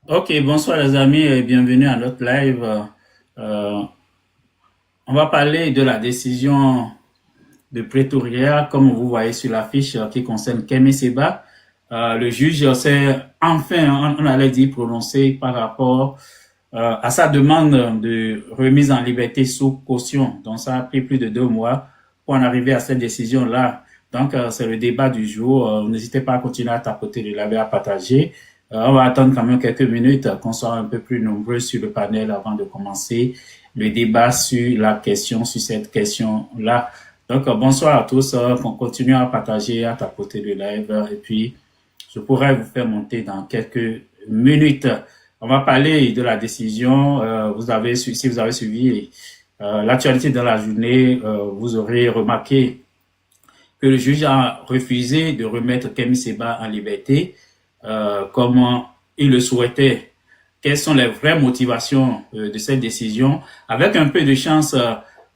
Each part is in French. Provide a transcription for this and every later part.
Ok, bonsoir les amis et bienvenue à notre live. Euh, on va parler de la décision de Pretoria, comme vous voyez sur l'affiche qui concerne Kemi Seba. Le juge s'est enfin, on allait dire, prononcé par rapport à sa demande de remise en liberté sous caution. Donc ça a pris plus de 2 mois pour en arriver à cette décision-là. Donc c'est le débat du jour. N'hésitez pas à continuer à tapoter le laver, à partager. On va attendre quand même quelques minutes qu'on soit un peu plus nombreux sur le panel avant de commencer le débat sur la question, sur cette question-là. Donc, bonsoir à tous. On continue à partager, à tapoter le live et puis je pourrais vous faire monter dans quelques minutes. On va parler de la décision. Si vous avez suivi l'actualité de la journée, vous aurez remarqué que le juge a refusé de remettre Kemi Seba en liberté comme il le souhaitait. Quelles sont les vraies motivations de cette décision? Avec un peu de chance,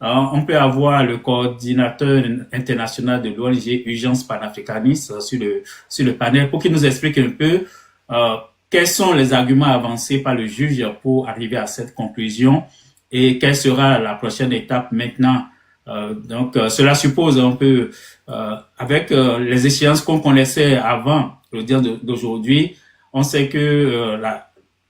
on peut avoir le coordinateur international de l'ONG Urgence panafricaniste sur le panel pour qu'il nous explique un peu quels sont les arguments avancés par le juge pour arriver à cette conclusion et quelle sera la prochaine étape maintenant. Donc, cela suppose un peu, avec les échéances qu'on connaissait avant le dire d'aujourd'hui, on sait que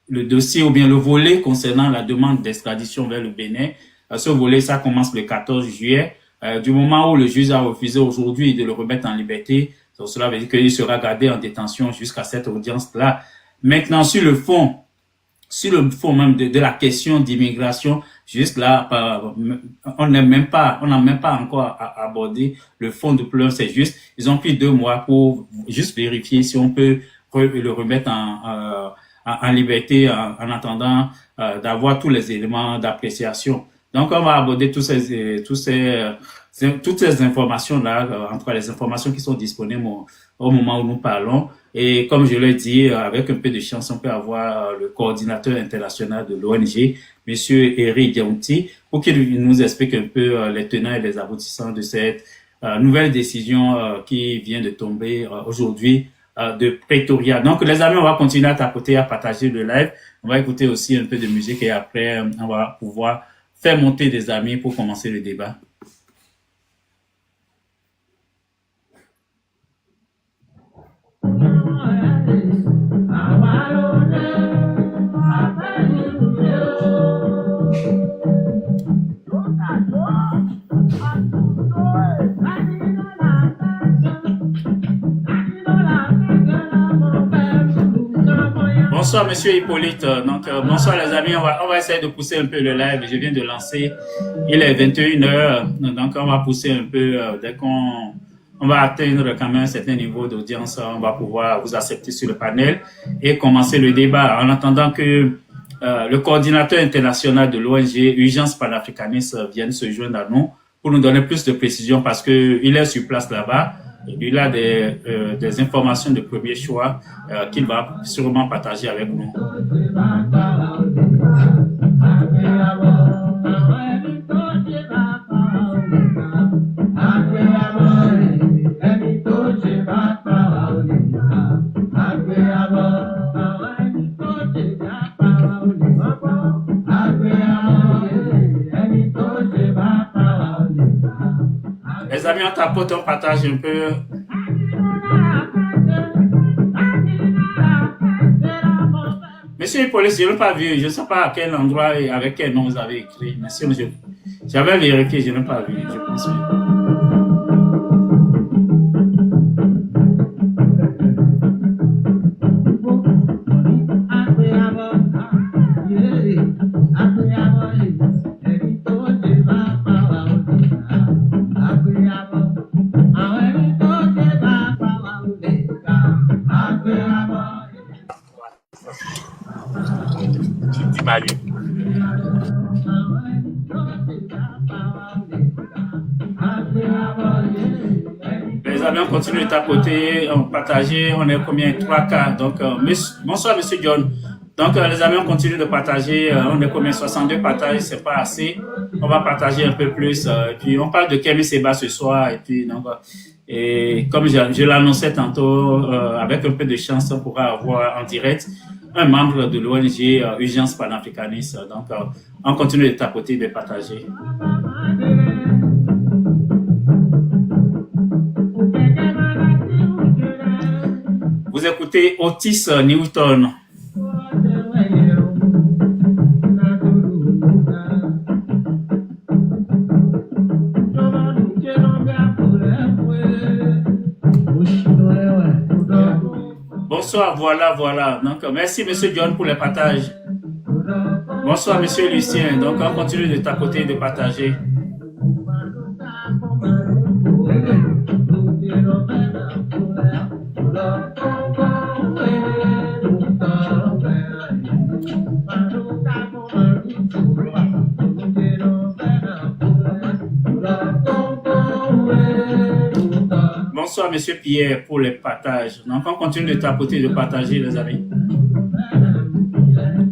le dossier ou bien le volet concernant la demande d'extradition vers le Bénin, ce volet, ça commence le 14 juillet. Du moment où le juge a refusé aujourd'hui de le remettre en liberté, donc cela veut dire qu'il sera gardé en détention jusqu'à cette audience-là. Maintenant, sur le fond même de la question d'immigration, juste là, on n'a même pas encore abordé le fond du problème. C'est juste, ils ont pris 2 mois pour juste vérifier si on peut le remettre en liberté en attendant d'avoir tous les éléments d'appréciation. Donc, on va aborder toutes ces informations-là, entre les informations qui sont disponibles au moment où nous parlons. Et comme je l'ai dit, avec un peu de chance, on peut avoir le coordinateur international de l'ONG, Monsieur Eric Diaouti, pour qu'il nous explique un peu les tenants et les aboutissants de cette nouvelle décision qui vient de tomber aujourd'hui de Pretoria. Donc, les amis, on va continuer à tapoter, à partager le live. On va écouter aussi un peu de musique et après, on va pouvoir faire monter des amis pour commencer le débat. Bonsoir, monsieur Hippolyte. Donc, bonsoir, les amis. On va essayer de pousser un peu le live. Je viens de lancer. Il est 21h. Donc, on va pousser un peu. Dès qu'on va atteindre quand même un certain niveau d'audience, on va pouvoir vous accepter sur le panel et commencer le débat. En attendant que le coordinateur international de l'ONG Urgence Panafricaniste vienne se joindre à nous pour nous donner plus de précisions parce qu'il est sur place là-bas. Il a des informations de premier choix qu'il va sûrement partager avec nous. Les amis, on tapote, on partage un peu. Monsieur Hippolyte, je n'ai pas vu. Je ne sais pas à quel endroit et avec quel nom vous avez écrit. Monsieur, j'avais vérifié, je n'ai pas vu. Je pense. Les amis, on continue de tapoter, on partager, on est combien? 3K. Donc, bonsoir, monsieur John. Donc, les amis, on continue de partager, on est combien? 62 partages, c'est pas assez. On va partager un peu plus. Et puis, on parle de Kémy Séba ce soir. Et puis, donc, et comme je l'annonçais tantôt, avec un peu de chance, on pourra avoir en direct un membre de l'ONG Urgence Panafricaniste. Donc, on continue de tapoter, de partager. Vous écoutez Otis Newton. Bonsoir, voilà. Donc, merci, monsieur John, pour le partage. Bonsoir, monsieur Lucien. Donc, on continue de tapoter, de partager. Bonsoir, monsieur Pierre, pour les partages. Donc, on continue de tapoter, de partager, les amis.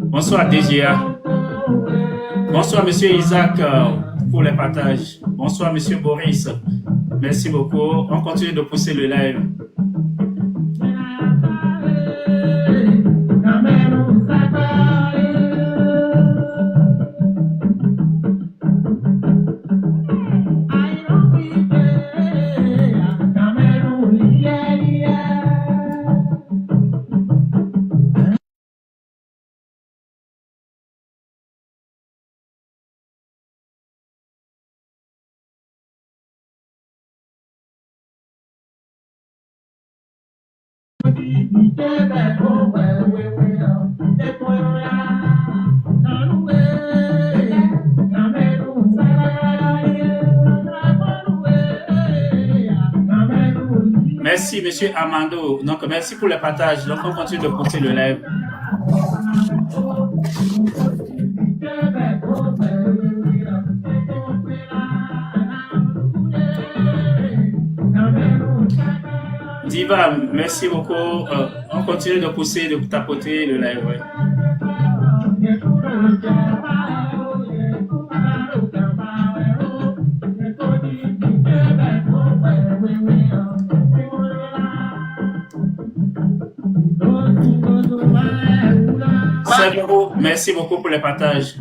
Bonsoir, DGA. Bonsoir, monsieur Isaac, pour les partages. Bonsoir, monsieur Boris. Merci beaucoup. On continue de pousser le live. Merci, monsieur Amando. Donc, merci pour le partage. Donc, on continue de pousser le live. Diva, merci beaucoup. On continue de pousser, de tapoter le live. Ouais. Merci beaucoup pour les partages.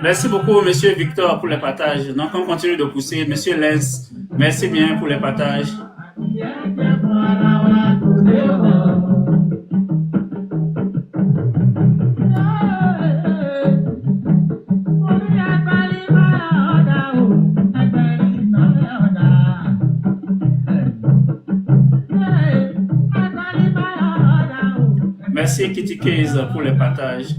Merci beaucoup, Monsieur Victor, pour les partages. Donc, on continue de pousser. Monsieur Lens, merci bien pour les partages. Merci Kitty Case pour les partages.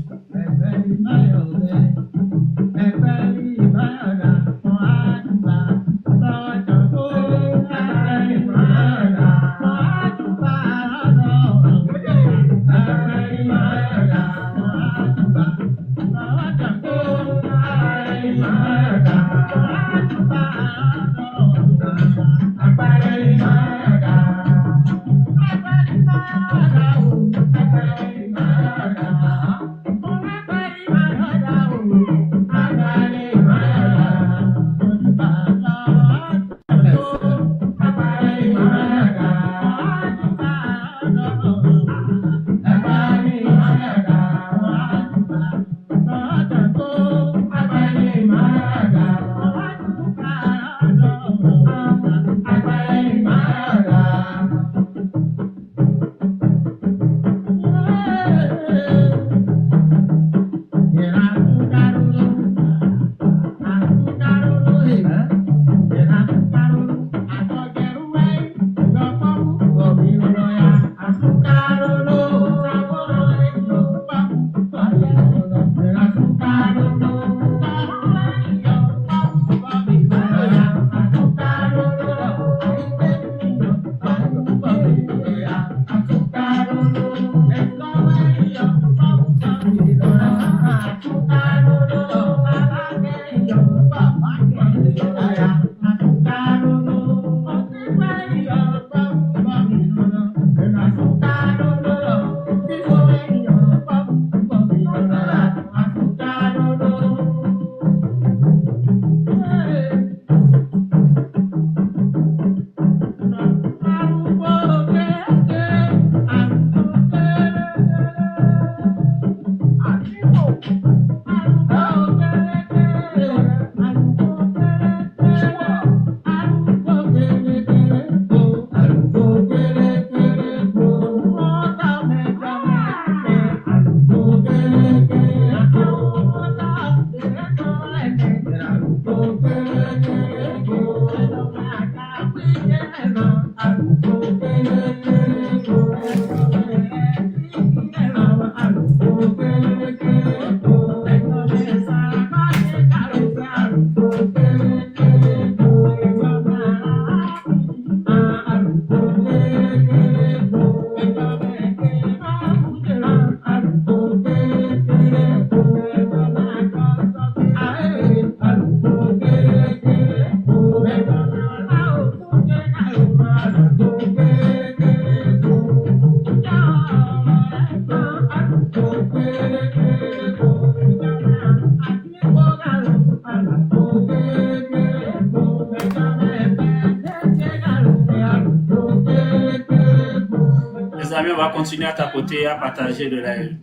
continuer à tapoter, à partager le live.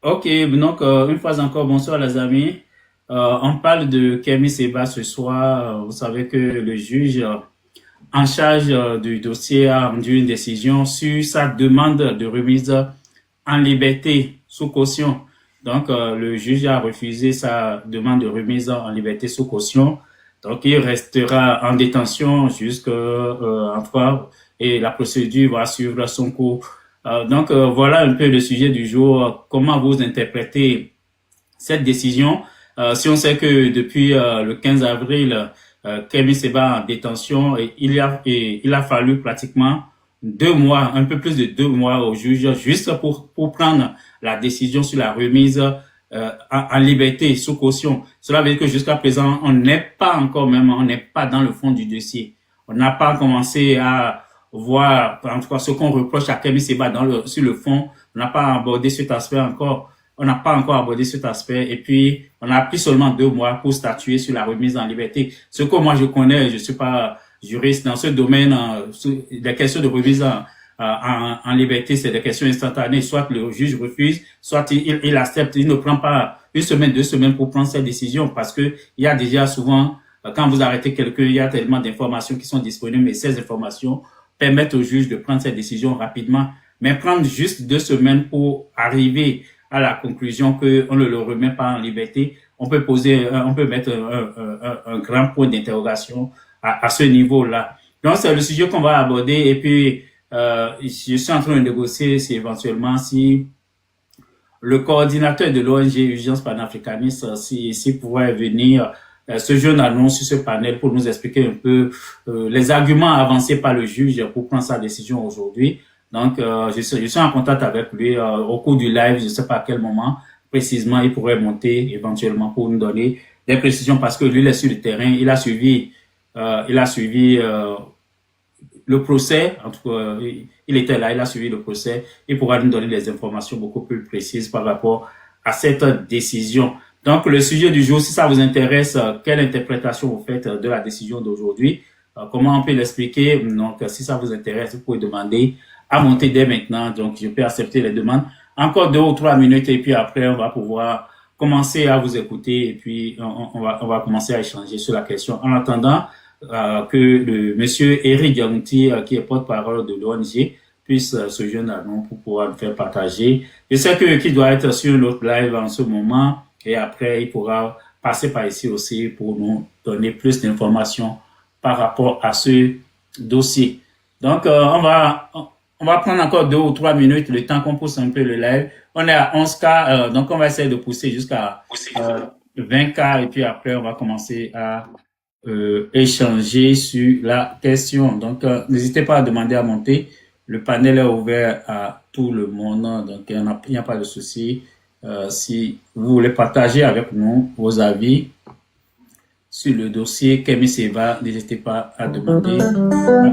Ok, donc une fois encore, bonsoir les amis. On parle de Kemi Seba ce soir. Vous savez que le juge en charge du dossier a rendu une décision sur sa demande de remise en liberté sous caution. Donc, le juge a refusé sa demande de remise en liberté sous caution. Donc, il restera en détention jusqu'en fois et la procédure va suivre son cours. Donc, voilà un peu le sujet du jour. Comment vous interprétez cette décision? Si on sait que depuis le 15 avril, Kemi Seba en détention et il a fallu pratiquement 2 mois, un peu plus de 2 mois au juge juste pour prendre la décision sur la remise en liberté sous caution. Cela veut dire que jusqu'à présent, on n'est pas dans le fond du dossier. On n'a pas commencé à voir, en tout cas, ce qu'on reproche à Kemi Seba sur le fond. On n'a pas abordé cet aspect encore. On n'a pas encore abordé cet aspect. Et puis, on a pris seulement 2 mois pour statuer sur la remise en liberté. Ce que moi je connais, je suis pas juriste dans ce domaine, les questions de remise en liberté, c'est des questions instantanées. Soit le juge refuse, soit il accepte. Il ne prend pas 1 semaine, 2 semaines pour prendre cette décision parce que il y a déjà souvent, quand vous arrêtez quelqu'un, il y a tellement d'informations qui sont disponibles et ces informations permettent au juge de prendre cette décision rapidement. Mais prendre juste 2 semaines pour arriver à la conclusion qu'on ne le remet pas en liberté, on peut mettre un grand point d'interrogation à ce niveau-là. Donc, c'est le sujet qu'on va aborder et puis, je suis en train de négocier éventuellement si le coordinateur de l'ONG Urgence Panafricaniste, s'il pourrait venir ce jeune annonce sur ce panel pour nous expliquer un peu les arguments avancés par le juge pour prendre sa décision aujourd'hui. Donc, je suis en contact avec lui au cours du live. Je ne sais pas à quel moment précisément il pourrait monter éventuellement pour nous donner des précisions parce que lui, il est sur le terrain. Il a suivi le procès. En tout cas, il était là, il a suivi le procès. Il pourra nous donner des informations beaucoup plus précises par rapport à cette décision. Donc, le sujet du jour, si ça vous intéresse, quelle interprétation vous faites de la décision d'aujourd'hui? Comment on peut l'expliquer? Donc, si ça vous intéresse, vous pouvez demander à monter dès maintenant. Donc, je peux accepter les demandes. Encore 2 ou 3 minutes et puis après, on va pouvoir commencer à vous écouter et puis on va commencer à échanger sur la question. En attendant que le monsieur Eric Diamouti, qui est porte-parole de l'ONG, puisse se joindre à nous pour pouvoir nous faire partager. Je sais qu'il doit être sur notre live en ce moment et après, il pourra passer par ici aussi pour nous donner plus d'informations par rapport à ce dossier. Donc, on va prendre encore 2 ou 3 minutes, le temps qu'on pousse un peu le live. On est à 11K, donc on va essayer de pousser jusqu'à 20K et puis après, on va commencer à échanger sur la question. Donc, n'hésitez pas à demander à monter. Le panel est ouvert à tout le monde, donc il n'y a pas de souci. Si vous voulez partager avec nous vos avis sur le dossier Kemi Seba, n'hésitez pas à demander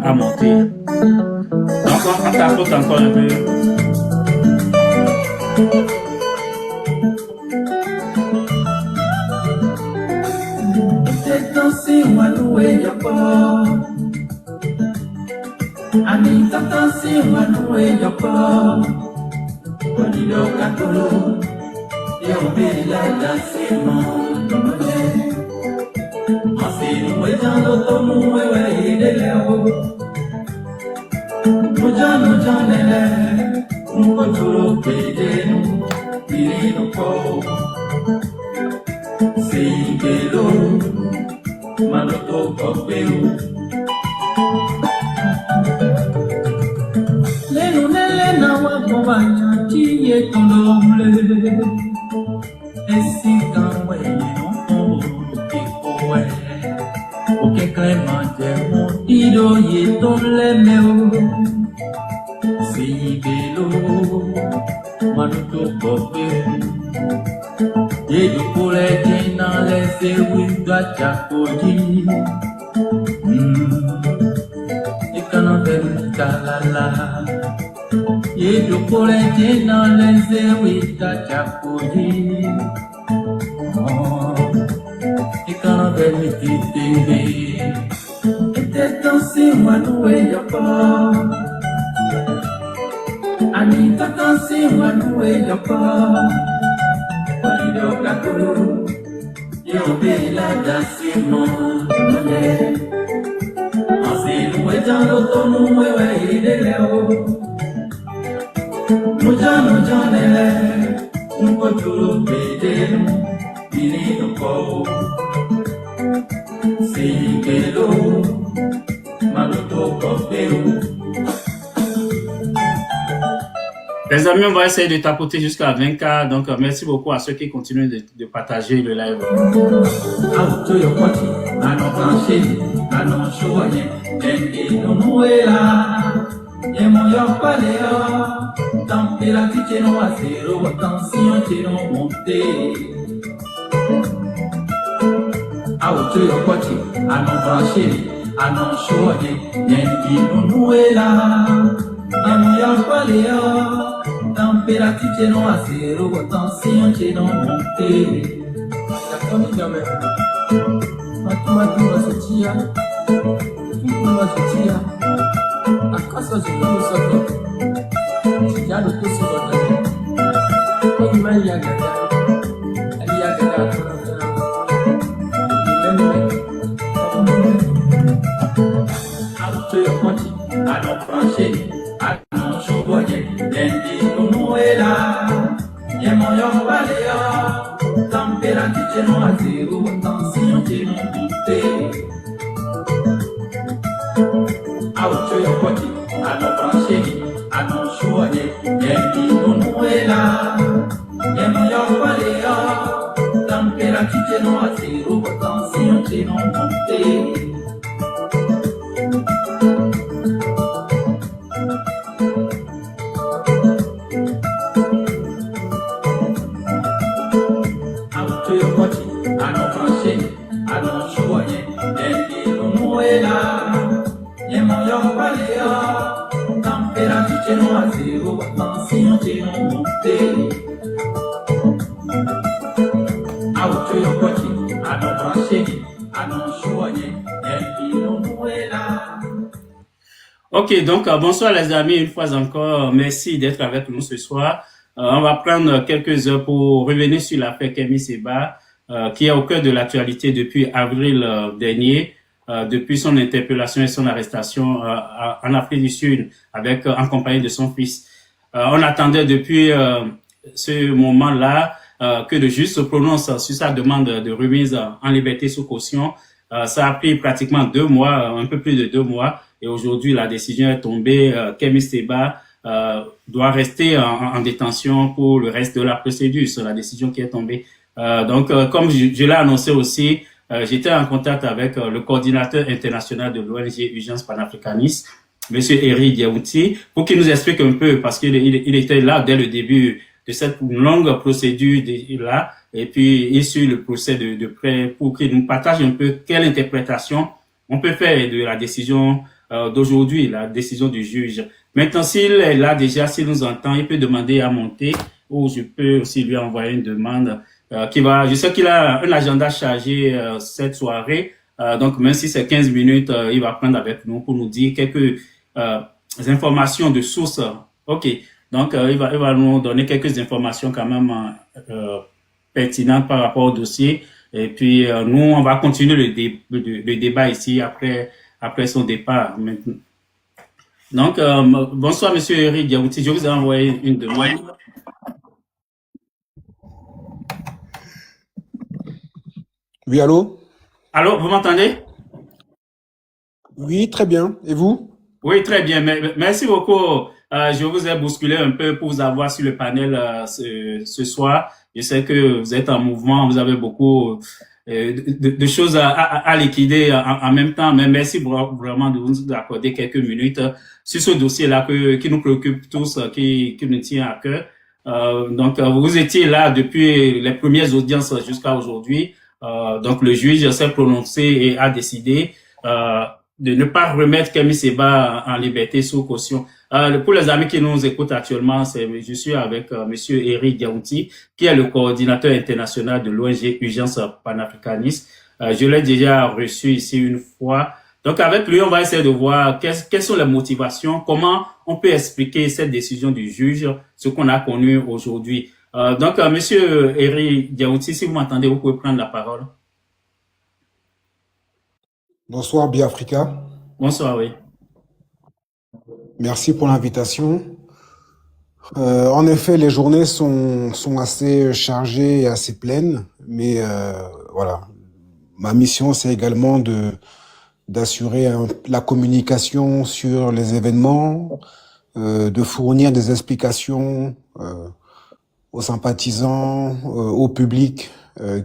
à monter. Donc, on tapote encore un peu. Les amis, on va essayer de tapoter jusqu'à 20K. Donc, merci beaucoup à ceux qui continuent de partager le live. Temperature non a zéro, tension c'è non monte. Matuma sotia, matuma sotia. A casa de tudo só já do tudo só quando vai agradar, ali agradar auto ponte, a não franchir, a não chover, dentro no ela, e moyo valeu, temperature não a zero, tension c'è non monte. Auto ponte, a não franchir, a não chover, dentro no ela, e moyo valeu, temperature não a zero, tension c'è non monte. Ok, donc bonsoir les amis, une fois encore, merci d'être avec nous ce soir. On va prendre quelques heures pour revenir sur l'affaire Kemi Seba, qui est au cœur de l'actualité depuis avril dernier, depuis son interpellation et son arrestation en Afrique du Sud, en compagnie de son fils. On attendait depuis ce moment-là que le juge se prononce sur sa demande de remise en liberté sous caution. Ça a pris pratiquement 2 mois, un peu plus de 2 mois. Et aujourd'hui, la décision est tombée. Kemi Seba doit rester en détention pour le reste de la procédure. C'est la décision qui est tombée. Donc, comme je l'ai annoncé aussi, j'étais en contact avec le coordinateur international de l'ONG Urgence Panafricaniste, Monsieur Eric Diaouti, pour qu'il nous explique un peu, parce qu'il était là dès le début de cette longue procédure là, et puis il suit le procès de près pour qu'il nous partage un peu quelle interprétation on peut faire de la décision d'aujourd'hui, la décision du juge. Maintenant, s'il est là déjà, s'il nous entend, il peut demander à monter, ou je peux aussi lui envoyer une demande je sais qu'il a un agenda chargé cette soirée, donc même si c'est 15 minutes, il va prendre avec nous pour nous dire quelques informations de source. Ok, donc il va nous donner quelques informations quand même pertinentes par rapport au dossier. Et puis, nous, on va continuer le débat ici après son départ. Maintenant. Donc, bonsoir, Monsieur Eric Diaouti. Je vous ai envoyé une demande. Oui, allô? Allô, vous m'entendez? Oui, très bien. Et vous? Oui, très bien. Merci beaucoup. Je vous ai bousculé un peu pour vous avoir sur le panel ce soir. Je sais que vous êtes en mouvement, vous avez beaucoup de choses à liquider en même temps, mais merci vraiment de nous accorder quelques minutes sur ce dossier-là qui nous préoccupe tous, qui nous tient à cœur. Donc, vous étiez là depuis les premières audiences jusqu'à aujourd'hui. Donc, le juge s'est prononcé et a décidé de ne pas remettre Kémy Séba en liberté sous caution. Pour les amis qui nous écoutent actuellement, je suis avec Monsieur Eric Diaouti, qui est le coordinateur international de l'ONG Urgence Panafricaniste. Je l'ai déjà reçu ici une fois. Donc avec lui, on va essayer de voir quelles sont les motivations, comment on peut expliquer cette décision du juge, ce qu'on a connu aujourd'hui. Donc Monsieur Eric Diaouti, si vous m'entendez, vous pouvez prendre la parole. Bonsoir, Biafrica. Bonsoir, oui. Merci pour l'invitation. En effet, les journées sont assez chargées et assez pleines, mais voilà. Ma mission, c'est également d'assurer la communication sur les événements, de fournir des explications aux sympathisants, au public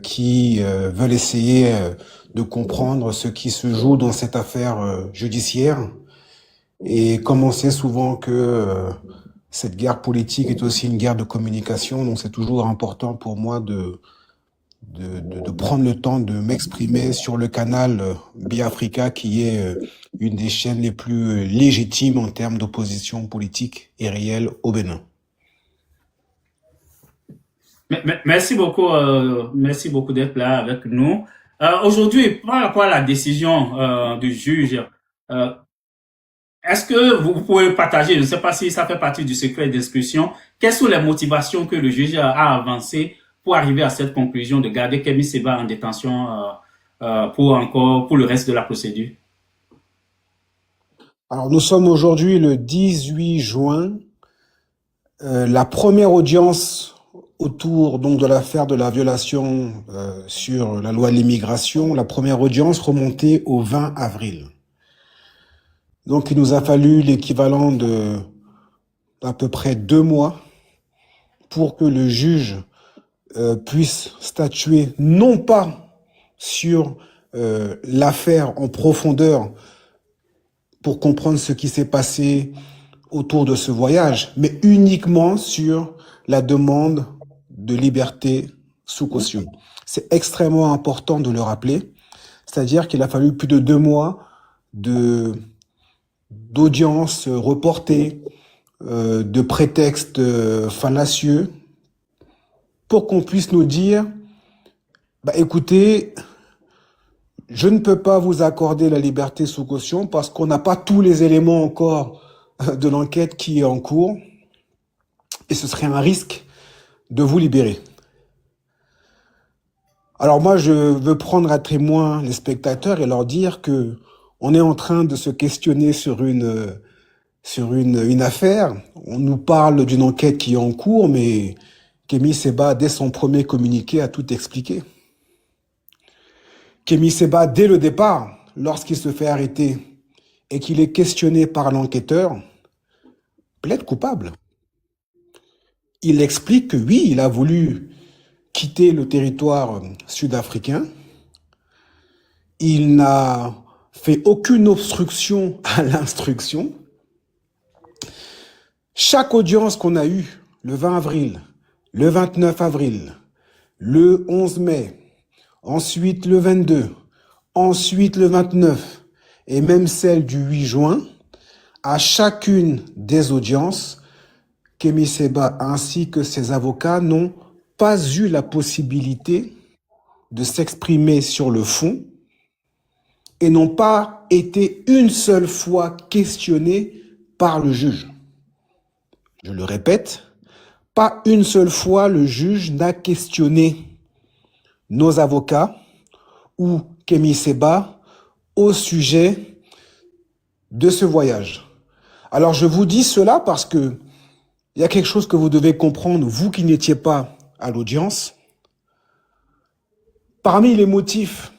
qui veulent essayer de comprendre ce qui se joue dans cette affaire judiciaire. Et comme on sait souvent que cette guerre politique est aussi une guerre de communication, donc c'est toujours important pour moi de prendre le temps de m'exprimer sur le canal Biafrica, qui est une des chaînes les plus légitimes en termes d'opposition politique et réelle au Bénin. Merci beaucoup d'être là avec nous. Aujourd'hui, par rapport à la décision du juge, est-ce que vous pouvez partager, je ne sais pas si ça fait partie du secret de discussion, quelles sont les motivations que le juge a avancées pour arriver à cette conclusion de garder Kémy Séba en détention pour le reste de la procédure? Alors, nous sommes aujourd'hui le 18 juin. La première audience autour donc de l'affaire de la violation sur la loi de l'immigration, la première audience remontait au 20 avril. Donc, il nous a fallu l'équivalent de à peu près 2 mois pour que le juge puisse statuer non pas sur l'affaire en profondeur pour comprendre ce qui s'est passé autour de ce voyage, mais uniquement sur la demande de liberté sous caution. C'est extrêmement important de le rappeler, c'est-à-dire qu'il a fallu plus de 2 mois d'audience reportée, de prétextes fallacieux, pour qu'on puisse nous dire, écoutez, je ne peux pas vous accorder la liberté sous caution parce qu'on n'a pas tous les éléments encore de l'enquête qui est en cours, et ce serait un risque de vous libérer. Alors moi, je veux prendre à témoin les spectateurs et leur dire que on est en train de se questionner sur une affaire. On nous parle d'une enquête qui est en cours, mais Kémy Séba, dès son premier communiqué, a tout expliqué. Kémy Séba, dès le départ, lorsqu'il se fait arrêter et qu'il est questionné par l'enquêteur, plaide coupable. Il explique que oui, il a voulu quitter le territoire sud-africain. Il n'a fait aucune obstruction à l'instruction. Chaque audience qu'on a eue, le 20 avril, le 29 avril, le 11 mai, ensuite le 22, ensuite le 29, et même celle du 8 juin, à chacune des audiences, Kémy Séba ainsi que ses avocats n'ont pas eu la possibilité de s'exprimer sur le fond et n'ont pas été une seule fois questionnés par le juge. Je le répète, pas une seule fois le juge n'a questionné nos avocats ou Kémy Séba au sujet de ce voyage. Alors je vous dis cela parce que il y a quelque chose que vous devez comprendre, vous qui n'étiez pas à l'audience. Parmi les motifs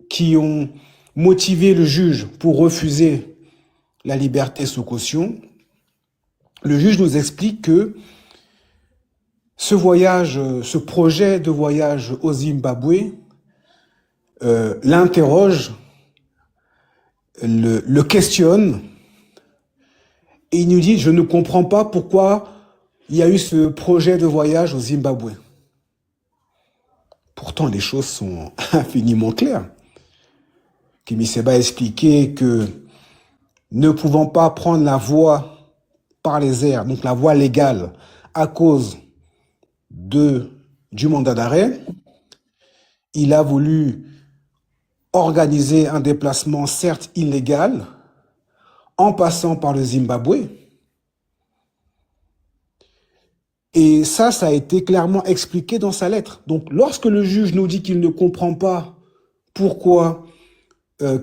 qui ont motivé le juge pour refuser la liberté sous caution, le juge nous explique que ce voyage, ce projet de voyage au Zimbabwe l'interroge, le questionne, et il nous dit « Je ne comprends pas pourquoi il y a eu ce projet de voyage au Zimbabwe. » Pourtant, les choses sont infiniment claires. Kémy Séba a expliqué que ne pouvant pas prendre la voie par les airs, donc la voie légale, à cause du mandat d'arrêt, il a voulu organiser un déplacement certes illégal en passant par le Zimbabwe. Et ça a été clairement expliqué dans sa lettre. Donc, lorsque le juge nous dit qu'il ne comprend pas pourquoi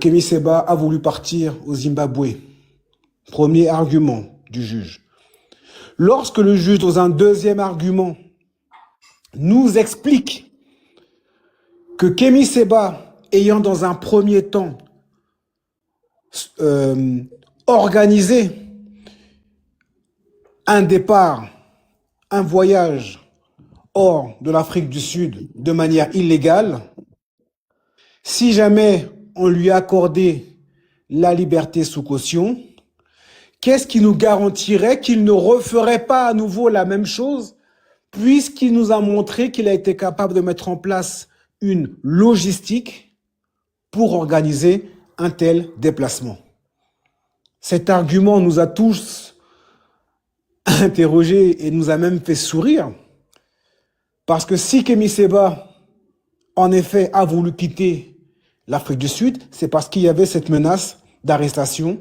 Kémy Séba a voulu partir au Zimbabwe, premier argument du juge. Lorsque le juge, dans un deuxième argument, nous explique que Kémy Séba, ayant dans un premier temps organisé un départ, un voyage hors de l'Afrique du Sud de manière illégale, si jamais on lui accordait la liberté sous caution, qu'est-ce qui nous garantirait qu'il ne referait pas à nouveau la même chose, puisqu'il nous a montré qu'il a été capable de mettre en place une logistique pour organiser un tel déplacement. Cet argument nous a tous interrogés et nous a même fait sourire, parce que si Kémy Séba, en effet, a voulu quitter l'Afrique du Sud, c'est parce qu'il y avait cette menace d'arrestation,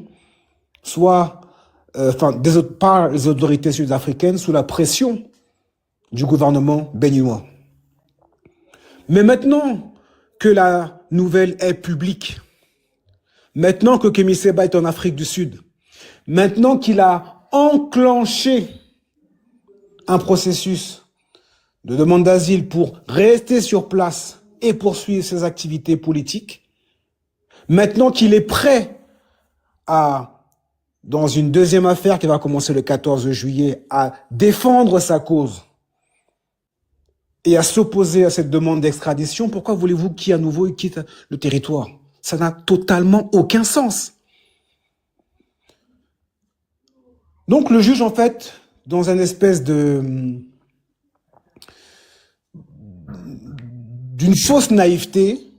soit par les autorités sud-africaines sous la pression du gouvernement béninois. Mais maintenant que la nouvelle est publique, maintenant que Kémy Séba est en Afrique du Sud, maintenant qu'il a enclenché un processus de demande d'asile pour rester sur place et poursuivre ses activités politiques, maintenant qu'il est prêt à, dans une deuxième affaire qui va commencer le 14 juillet, à défendre sa cause et à s'opposer à cette demande d'extradition, pourquoi voulez-vous qu'il à nouveau quitte le territoire? Ça n'a totalement aucun sens. Donc le juge, en fait, dans une espèce d'une fausse naïveté,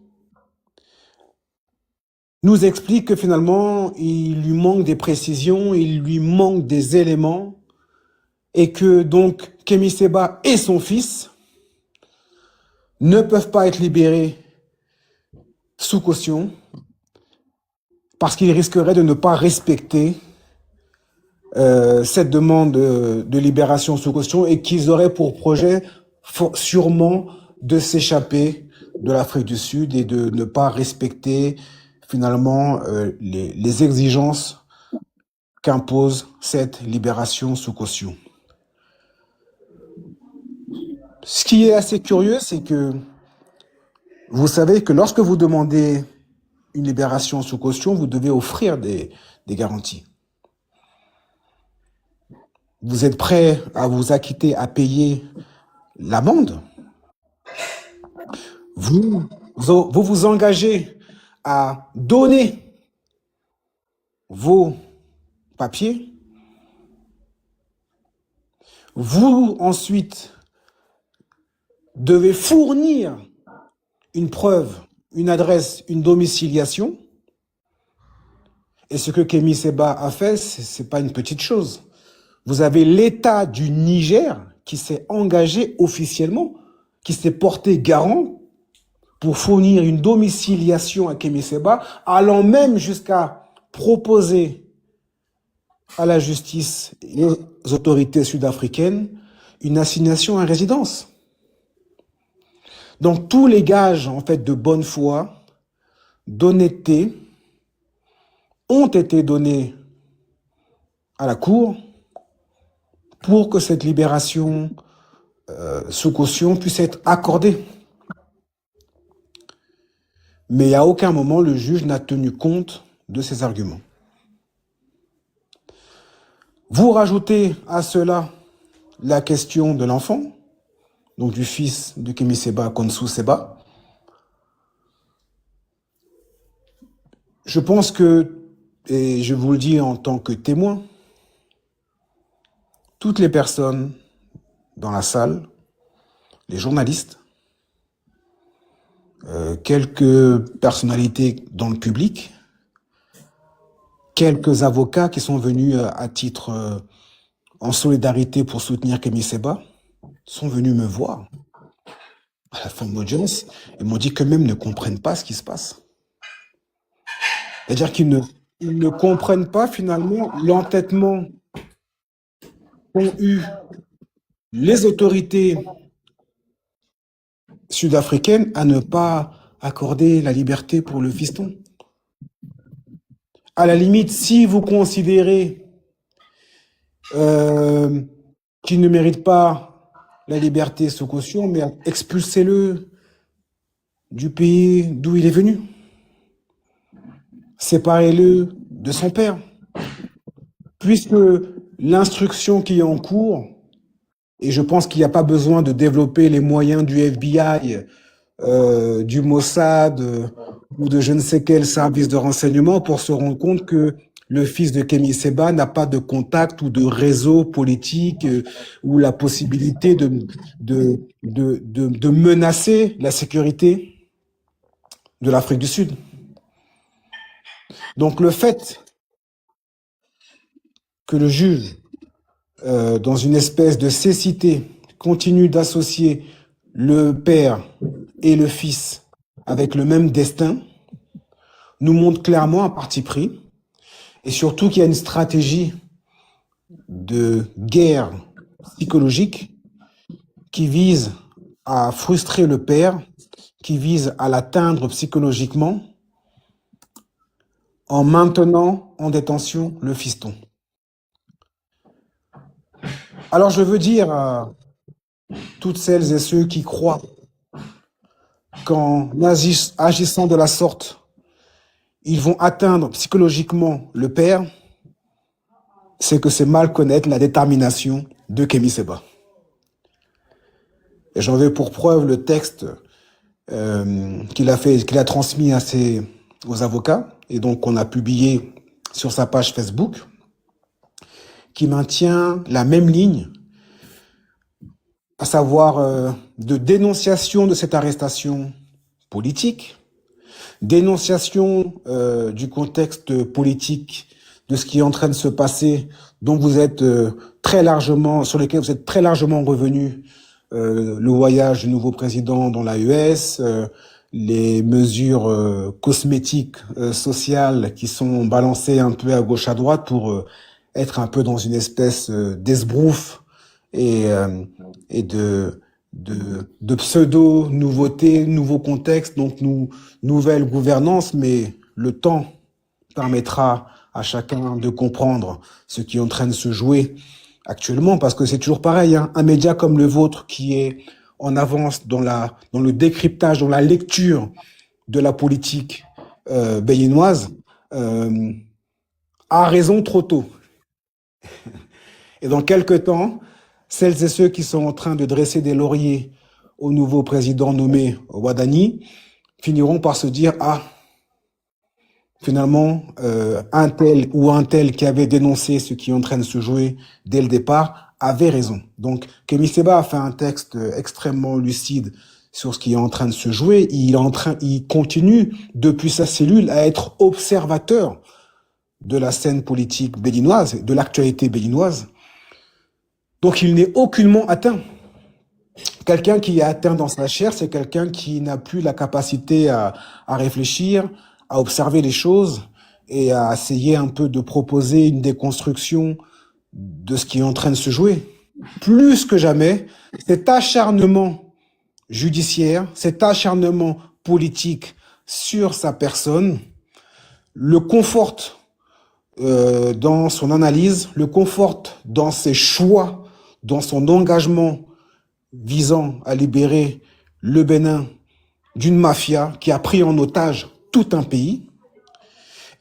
nous explique que finalement, il lui manque des précisions, il lui manque des éléments, et que donc Kémy Séba et son fils ne peuvent pas être libérés sous caution parce qu'ils risqueraient de ne pas respecter cette demande de libération sous caution et qu'ils auraient pour projet sûrement de s'échapper de l'Afrique du Sud et de ne pas respecter finalement les exigences qu'impose cette libération sous caution. Ce qui est assez curieux, c'est que vous savez que lorsque vous demandez une libération sous caution, vous devez offrir des garanties. Vous êtes prêt à vous acquitter, à payer l'amende. Vous vous engagez à donner vos papiers. Vous, ensuite, devez fournir une preuve, une adresse, une domiciliation. Et ce que Kémy Séba a fait, c'est pas une petite chose. Vous avez l'État du Niger qui s'est engagé officiellement, qui s'est porté garant pour fournir une domiciliation à Kémy Séba, allant même jusqu'à proposer à la justice et aux autorités sud-africaines une assignation à résidence. Donc tous les gages en fait de bonne foi, d'honnêteté ont été donnés à la cour pour que cette libération sous caution puisse être accordée. Mais à aucun moment le juge n'a tenu compte de ces arguments. Vous rajoutez à cela la question de l'enfant, donc du fils de Kémy Séba, Konsou Séba. Je pense que, et je vous le dis en tant que témoin, toutes les personnes dans la salle, les journalistes, quelques personnalités dans le public, quelques avocats qui sont venus à titre en solidarité pour soutenir Kémy Séba, sont venus me voir à la fin de l'audience et m'ont dit qu'eux-mêmes ne comprennent pas ce qui se passe. C'est-à-dire qu'ils ne comprennent pas finalement l'entêtement qu'ont eu les autorités sud-africaines à ne pas accorder la liberté pour le fiston. À la limite, si vous considérez qu'il ne mérite pas la liberté sous caution, mais expulsez-le du pays d'où il est venu. Séparez-le de son père. Puisque l'instruction qui est en cours, et je pense qu'il n'y a pas besoin de développer les moyens du FBI, du Mossad ou de je ne sais quel service de renseignement pour se rendre compte que le fils de Kémy Séba n'a pas de contact ou de réseau politique ou la possibilité de menacer la sécurité de l'Afrique du Sud. Donc le fait que le juge, dans une espèce de cécité, continue d'associer le père et le fils avec le même destin, nous montre clairement un parti pris, et surtout qu'il y a une stratégie de guerre psychologique qui vise à frustrer le père, qui vise à l'atteindre psychologiquement, en maintenant en détention le fiston. Alors je veux dire à toutes celles et ceux qui croient qu'en agissant de la sorte, ils vont atteindre psychologiquement le père, c'est que c'est mal connaître la détermination de Kémy Séba. Et j'en veux pour preuve le texte qu'il a transmis aux avocats, et donc qu'on a publié sur sa page Facebook, qui maintient la même ligne, à savoir de dénonciation de cette arrestation politique, dénonciation du contexte politique de ce qui est en train de se passer, dont vous êtes sur lesquels vous êtes très largement revenus, le voyage du nouveau président dans l'AES, les mesures cosmétiques, sociales qui sont balancées un peu à gauche à droite pour être un peu dans une espèce d'esbrouf et de pseudo-nouveautés, nouveaux contextes, donc nouvelle gouvernance, mais le temps permettra à chacun de comprendre ce qui est en train de se jouer actuellement, parce que c'est toujours pareil, hein, un média comme le vôtre qui est en avance dans le décryptage, dans la lecture de la politique béninoise, a raison trop tôt. Et dans quelques temps, celles et ceux qui sont en train de dresser des lauriers au nouveau président nommé Wadani finiront par se dire « Ah, finalement, un tel ou un tel qui avait dénoncé ce qui est en train de se jouer dès le départ avait raison. » Donc, Kémy Séba a fait un texte extrêmement lucide sur ce qui est en train de se jouer. Il continue, depuis sa cellule, à être observateur de la scène politique béninoise, de l'actualité béninoise. Donc, il n'est aucunement atteint. Quelqu'un qui est atteint dans sa chair, c'est quelqu'un qui n'a plus la capacité à réfléchir, à observer les choses et à essayer un peu de proposer une déconstruction de ce qui est en train de se jouer. Plus que jamais, cet acharnement judiciaire, cet acharnement politique sur sa personne, le conforte dans son analyse, le conforte dans ses choix, dans son engagement visant à libérer le Bénin d'une mafia qui a pris en otage tout un pays,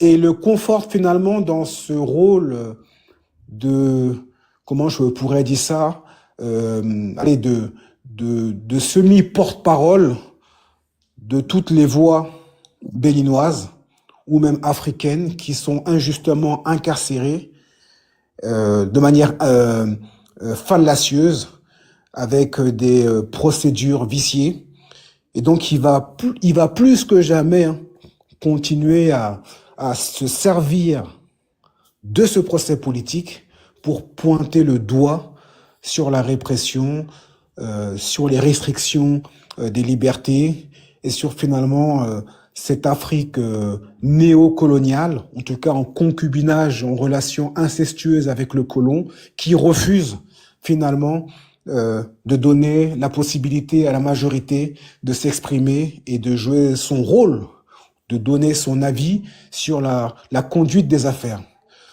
et le conforte finalement dans ce rôle de, comment je pourrais dire ça, de semi-porte-parole de toutes les voix béninoises ou même africaines qui sont injustement incarcérées de manière fallacieuse, avec des procédures viciées. Et donc, il va plus que jamais continuer à se servir de ce procès politique pour pointer le doigt sur la répression, sur les restrictions des libertés et sur finalement cette Afrique néocoloniale, en tout cas en concubinage, en relation incestueuse avec le colon, qui refuse finalement de donner la possibilité à la majorité de s'exprimer et de jouer son rôle, de donner son avis sur la conduite des affaires.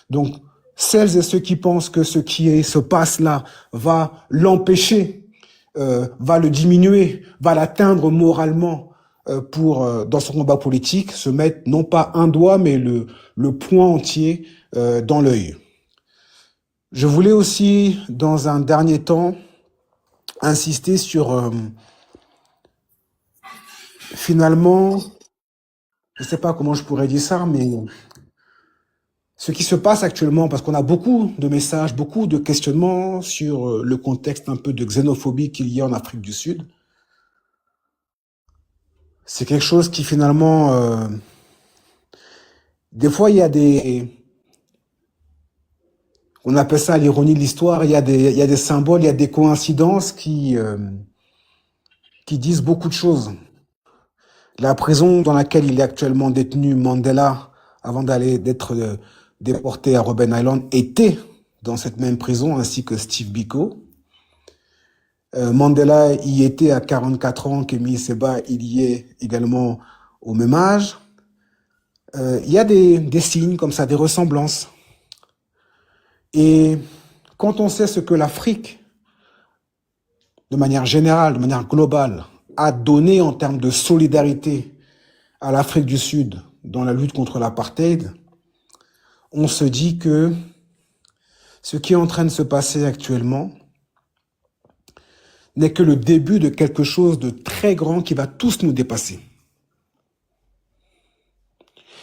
Donc, celles et ceux qui pensent que ce qui se passe là va l'empêcher, va le diminuer, va l'atteindre moralement dans son combat politique, se mettent non pas un doigt, mais le poing entier dans l'œil. Je voulais aussi, dans un dernier temps, insister sur finalement, je ne sais pas comment je pourrais dire ça, mais ce qui se passe actuellement, parce qu'on a beaucoup de messages, beaucoup de questionnements sur le contexte un peu de xénophobie qu'il y a en Afrique du Sud. C'est quelque chose qui finalement, des fois il y a on appelle ça l'ironie de l'histoire, il y a des symboles, il y a des coïncidences qui disent beaucoup de choses. La prison dans laquelle il est actuellement détenu, Mandela, avant d'être déporté à Robben Island, était dans cette même prison, ainsi que Steve Biko. Mandela y était à 44 ans, Kemi Seba, il y est également au même âge. Il y a des signes comme ça, des ressemblances. Et quand on sait ce que l'Afrique, de manière générale, de manière globale, a donné en termes de solidarité à l'Afrique du Sud dans la lutte contre l'apartheid, on se dit que ce qui est en train de se passer actuellement n'est que le début de quelque chose de très grand qui va tous nous dépasser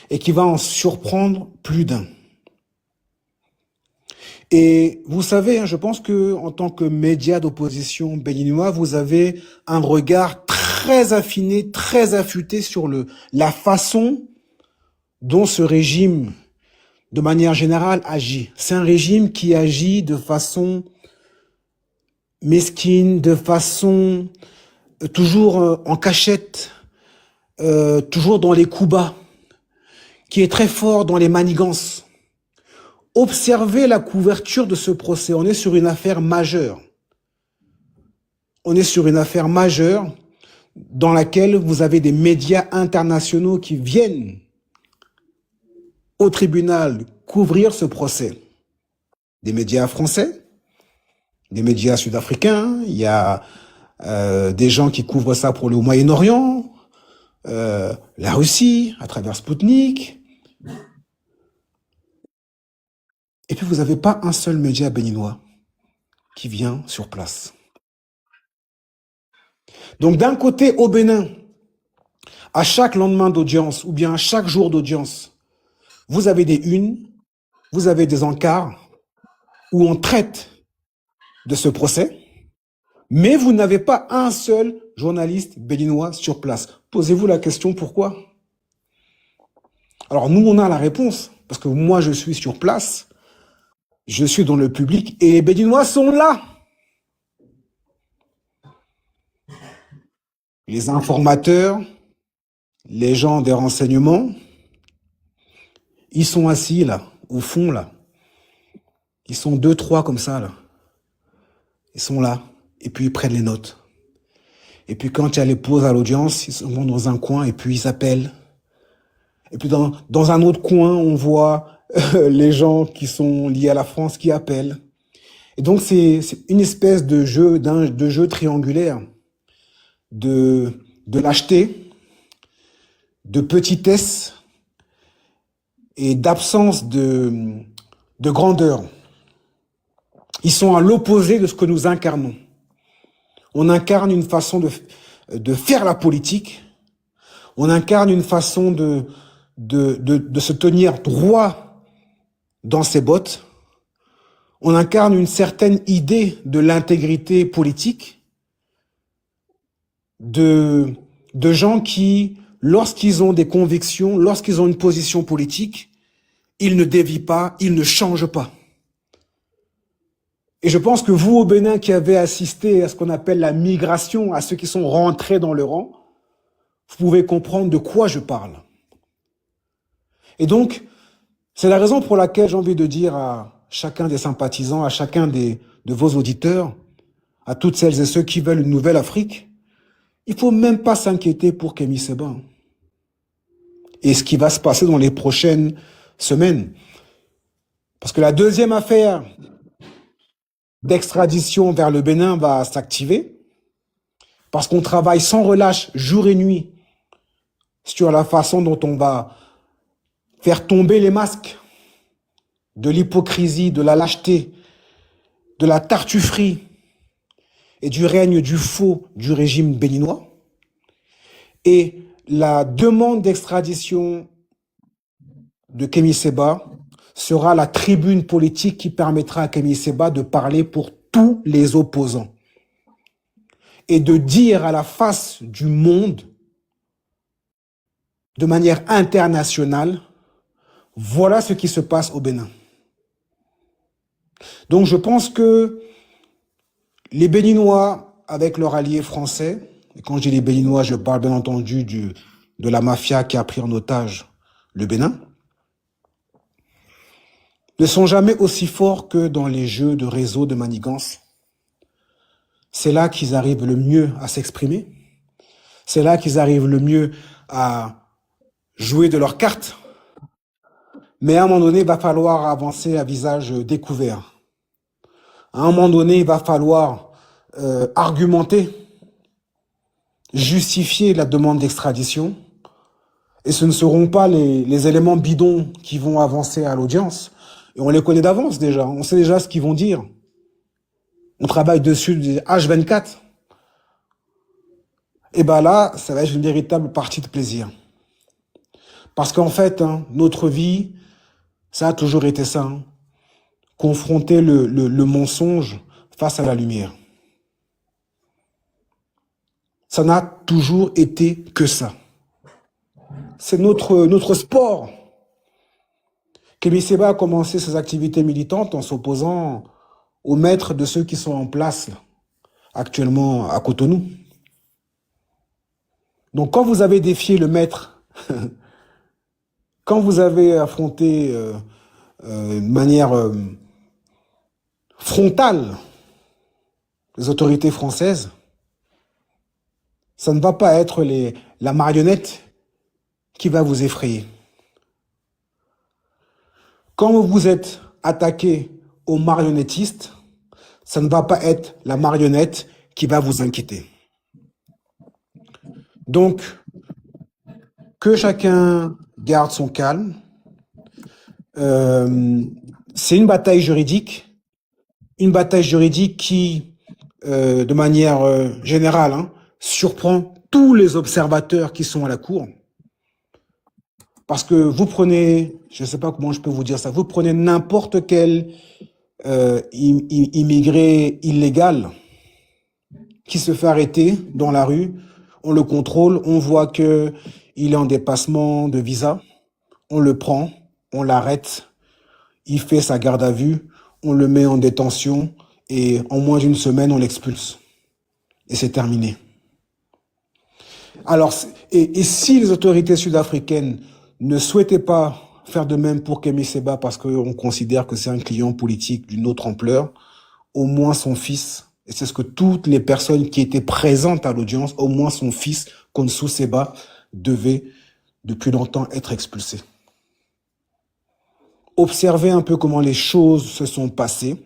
et qui va en surprendre plus d'un. Et vous savez, je pense que en tant que média d'opposition béninois, vous avez un regard très affiné, très affûté sur la façon dont ce régime, de manière générale, agit. C'est un régime qui agit de façon mesquine, de façon toujours en cachette, toujours dans les coups bas, qui est très fort dans les manigances. Observez la couverture de ce procès. On est sur une affaire majeure. On est sur une affaire majeure dans laquelle vous avez des médias internationaux qui viennent au tribunal couvrir ce procès. Des médias français, des médias sud-africains, il y a des gens qui couvrent ça pour le Moyen-Orient, la Russie, à travers Sputnik. Et puis, vous n'avez pas un seul média béninois qui vient sur place. Donc, d'un côté, au Bénin, à chaque lendemain d'audience ou bien à chaque jour d'audience, vous avez des unes, vous avez des encarts où on traite de ce procès, mais vous n'avez pas un seul journaliste béninois sur place. Posez-vous la question, pourquoi? Alors, nous, on a la réponse, parce que moi, je suis sur place. Je suis dans le public et les Béninois sont là. Les informateurs, les gens des renseignements, ils sont assis là, au fond là. Ils sont 2, 3 comme ça là. Ils sont là et puis ils prennent les notes. Et puis quand il y a les pauses à l'audience, ils se vont dans un coin et puis ils appellent. Et puis dans un autre coin, on voit les gens qui sont liés à la France qui appellent. Et donc c'est une espèce de jeu triangulaire, de lâcheté, de petitesse et d'absence de grandeur. Ils sont à l'opposé de ce que nous incarnons. On incarne une façon de faire la politique. On incarne une façon de se tenir droit dans ses bottes. On incarne une certaine idée de l'intégrité politique, de gens qui, lorsqu'ils ont des convictions, lorsqu'ils ont une position politique, ils ne dévient pas, ils ne changent pas. Et je pense que vous, au Bénin, qui avez assisté à ce qu'on appelle la migration, à ceux qui sont rentrés dans le rang, vous pouvez comprendre de quoi je parle. Et donc, c'est la raison pour laquelle j'ai envie de dire à chacun des sympathisants, à chacun de vos auditeurs, à toutes celles et ceux qui veulent une nouvelle Afrique, il faut même pas s'inquiéter pour Kémy Séba. Et ce qui va se passer dans les prochaines semaines. Parce que la deuxième affaire d'extradition vers le Bénin va s'activer, parce qu'on travaille sans relâche jour et nuit sur la façon dont on va faire tomber les masques de l'hypocrisie, de la lâcheté, de la tartufferie et du règne du faux du régime béninois. Et la demande d'extradition de Kémy Séba sera la tribune politique qui permettra à Kémy Séba de parler pour tous les opposants et de dire à la face du monde, de manière internationale, voilà ce qui se passe au Bénin. Donc je pense que les Béninois, avec leurs alliés français, et quand je dis les Béninois, je parle bien entendu de la mafia qui a pris en otage le Bénin, ne sont jamais aussi forts que dans les jeux de réseau de manigance. C'est là qu'ils arrivent le mieux à s'exprimer. C'est là qu'ils arrivent le mieux à jouer de leurs cartes. Mais à un moment donné, il va falloir avancer à visage découvert. À un moment donné, il va falloir argumenter, justifier la demande d'extradition. Et ce ne seront pas les éléments bidons qui vont avancer à l'audience. Et on les connaît d'avance déjà. On sait déjà ce qu'ils vont dire. On travaille dessus H24. Et ben là, ça va être une véritable partie de plaisir. Parce qu'en fait, notre vie, ça a toujours été ça. Confronter le mensonge face à la lumière. Ça n'a toujours été que ça. C'est notre sport. Kémy Séba a commencé ses activités militantes en s'opposant aux maîtres de ceux qui sont en place actuellement à Cotonou. Donc quand vous avez défié le maître, quand vous avez affronté de manière frontale les autorités françaises, ça ne va pas être la marionnette qui va vous effrayer. Quand vous vous êtes attaqué aux marionnettistes, ça ne va pas être la marionnette qui va vous inquiéter. Donc, que chacun garde son calme. C'est une bataille juridique qui, de manière générale, surprend tous les observateurs qui sont à la cour. Parce que vous prenez, je ne sais pas comment je peux vous dire ça, vous prenez n'importe quel immigré illégal qui se fait arrêter dans la rue, on le contrôle, on voit que il est en dépassement de visa, on le prend, on l'arrête, il fait sa garde à vue, on le met en détention et en moins d'une semaine, on l'expulse. Et c'est terminé. Alors, et si les autorités sud-africaines ne souhaitaient pas faire de même pour Kémy Séba parce qu'on considère que c'est un client politique d'une autre ampleur, au moins son fils Et c'est ce que toutes les personnes qui étaient présentes à l'audience, au moins son fils, Konsou Seba, devait depuis longtemps être expulsé. Observez un peu comment les choses se sont passées.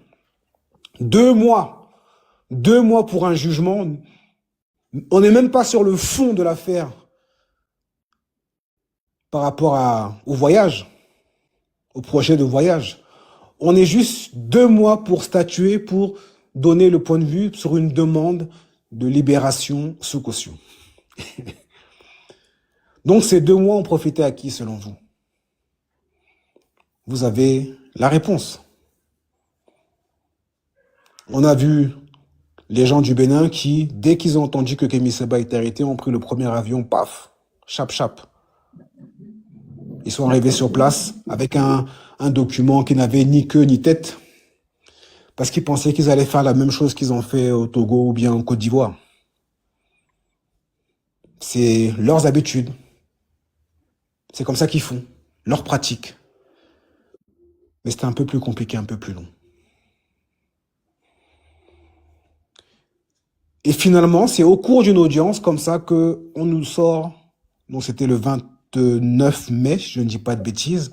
2 mois pour un jugement. On n'est même pas sur le fond de l'affaire par rapport au voyage, au projet de voyage. On est juste 2 mois pour statuer, pour donner le point de vue sur une demande de libération sous caution. Donc ces 2 mois ont profité à qui selon vous? Vous avez la réponse. On a vu les gens du Bénin qui, dès qu'ils ont entendu que Kémy Séba était arrêté, ont pris le premier avion, paf, chap chap. Ils sont arrivés sur place avec un document qui n'avait ni queue ni tête, parce qu'ils pensaient qu'ils allaient faire la même chose qu'ils ont fait au Togo ou bien en Côte d'Ivoire. C'est leurs habitudes. C'est comme ça qu'ils font, leur pratique. Mais c'était un peu plus compliqué, un peu plus long. Et finalement, c'est au cours d'une audience comme ça qu'on nous sort, donc c'était le 29 mai, je ne dis pas de bêtises,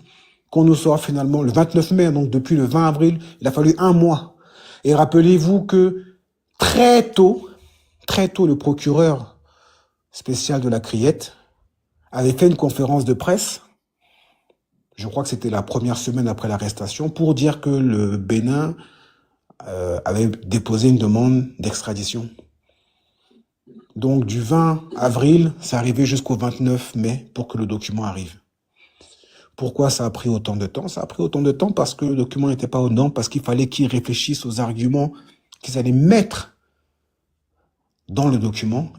qu'on nous sort finalement le 29 mai, donc depuis le 20 avril, il a fallu 1 mois. Et rappelez-vous que très tôt, le procureur spécial de la Criette avait fait une conférence de presse, je crois que c'était la première semaine après l'arrestation, pour dire que le Bénin avait déposé une demande d'extradition. Donc du 20 avril, c'est arrivé jusqu'au 29 mai pour que le document arrive. Pourquoi ça a pris autant de temps? Ça a pris autant de temps parce que le document n'était pas aux normes, parce qu'il fallait qu'ils réfléchissent aux arguments qu'ils allaient mettre dans le document.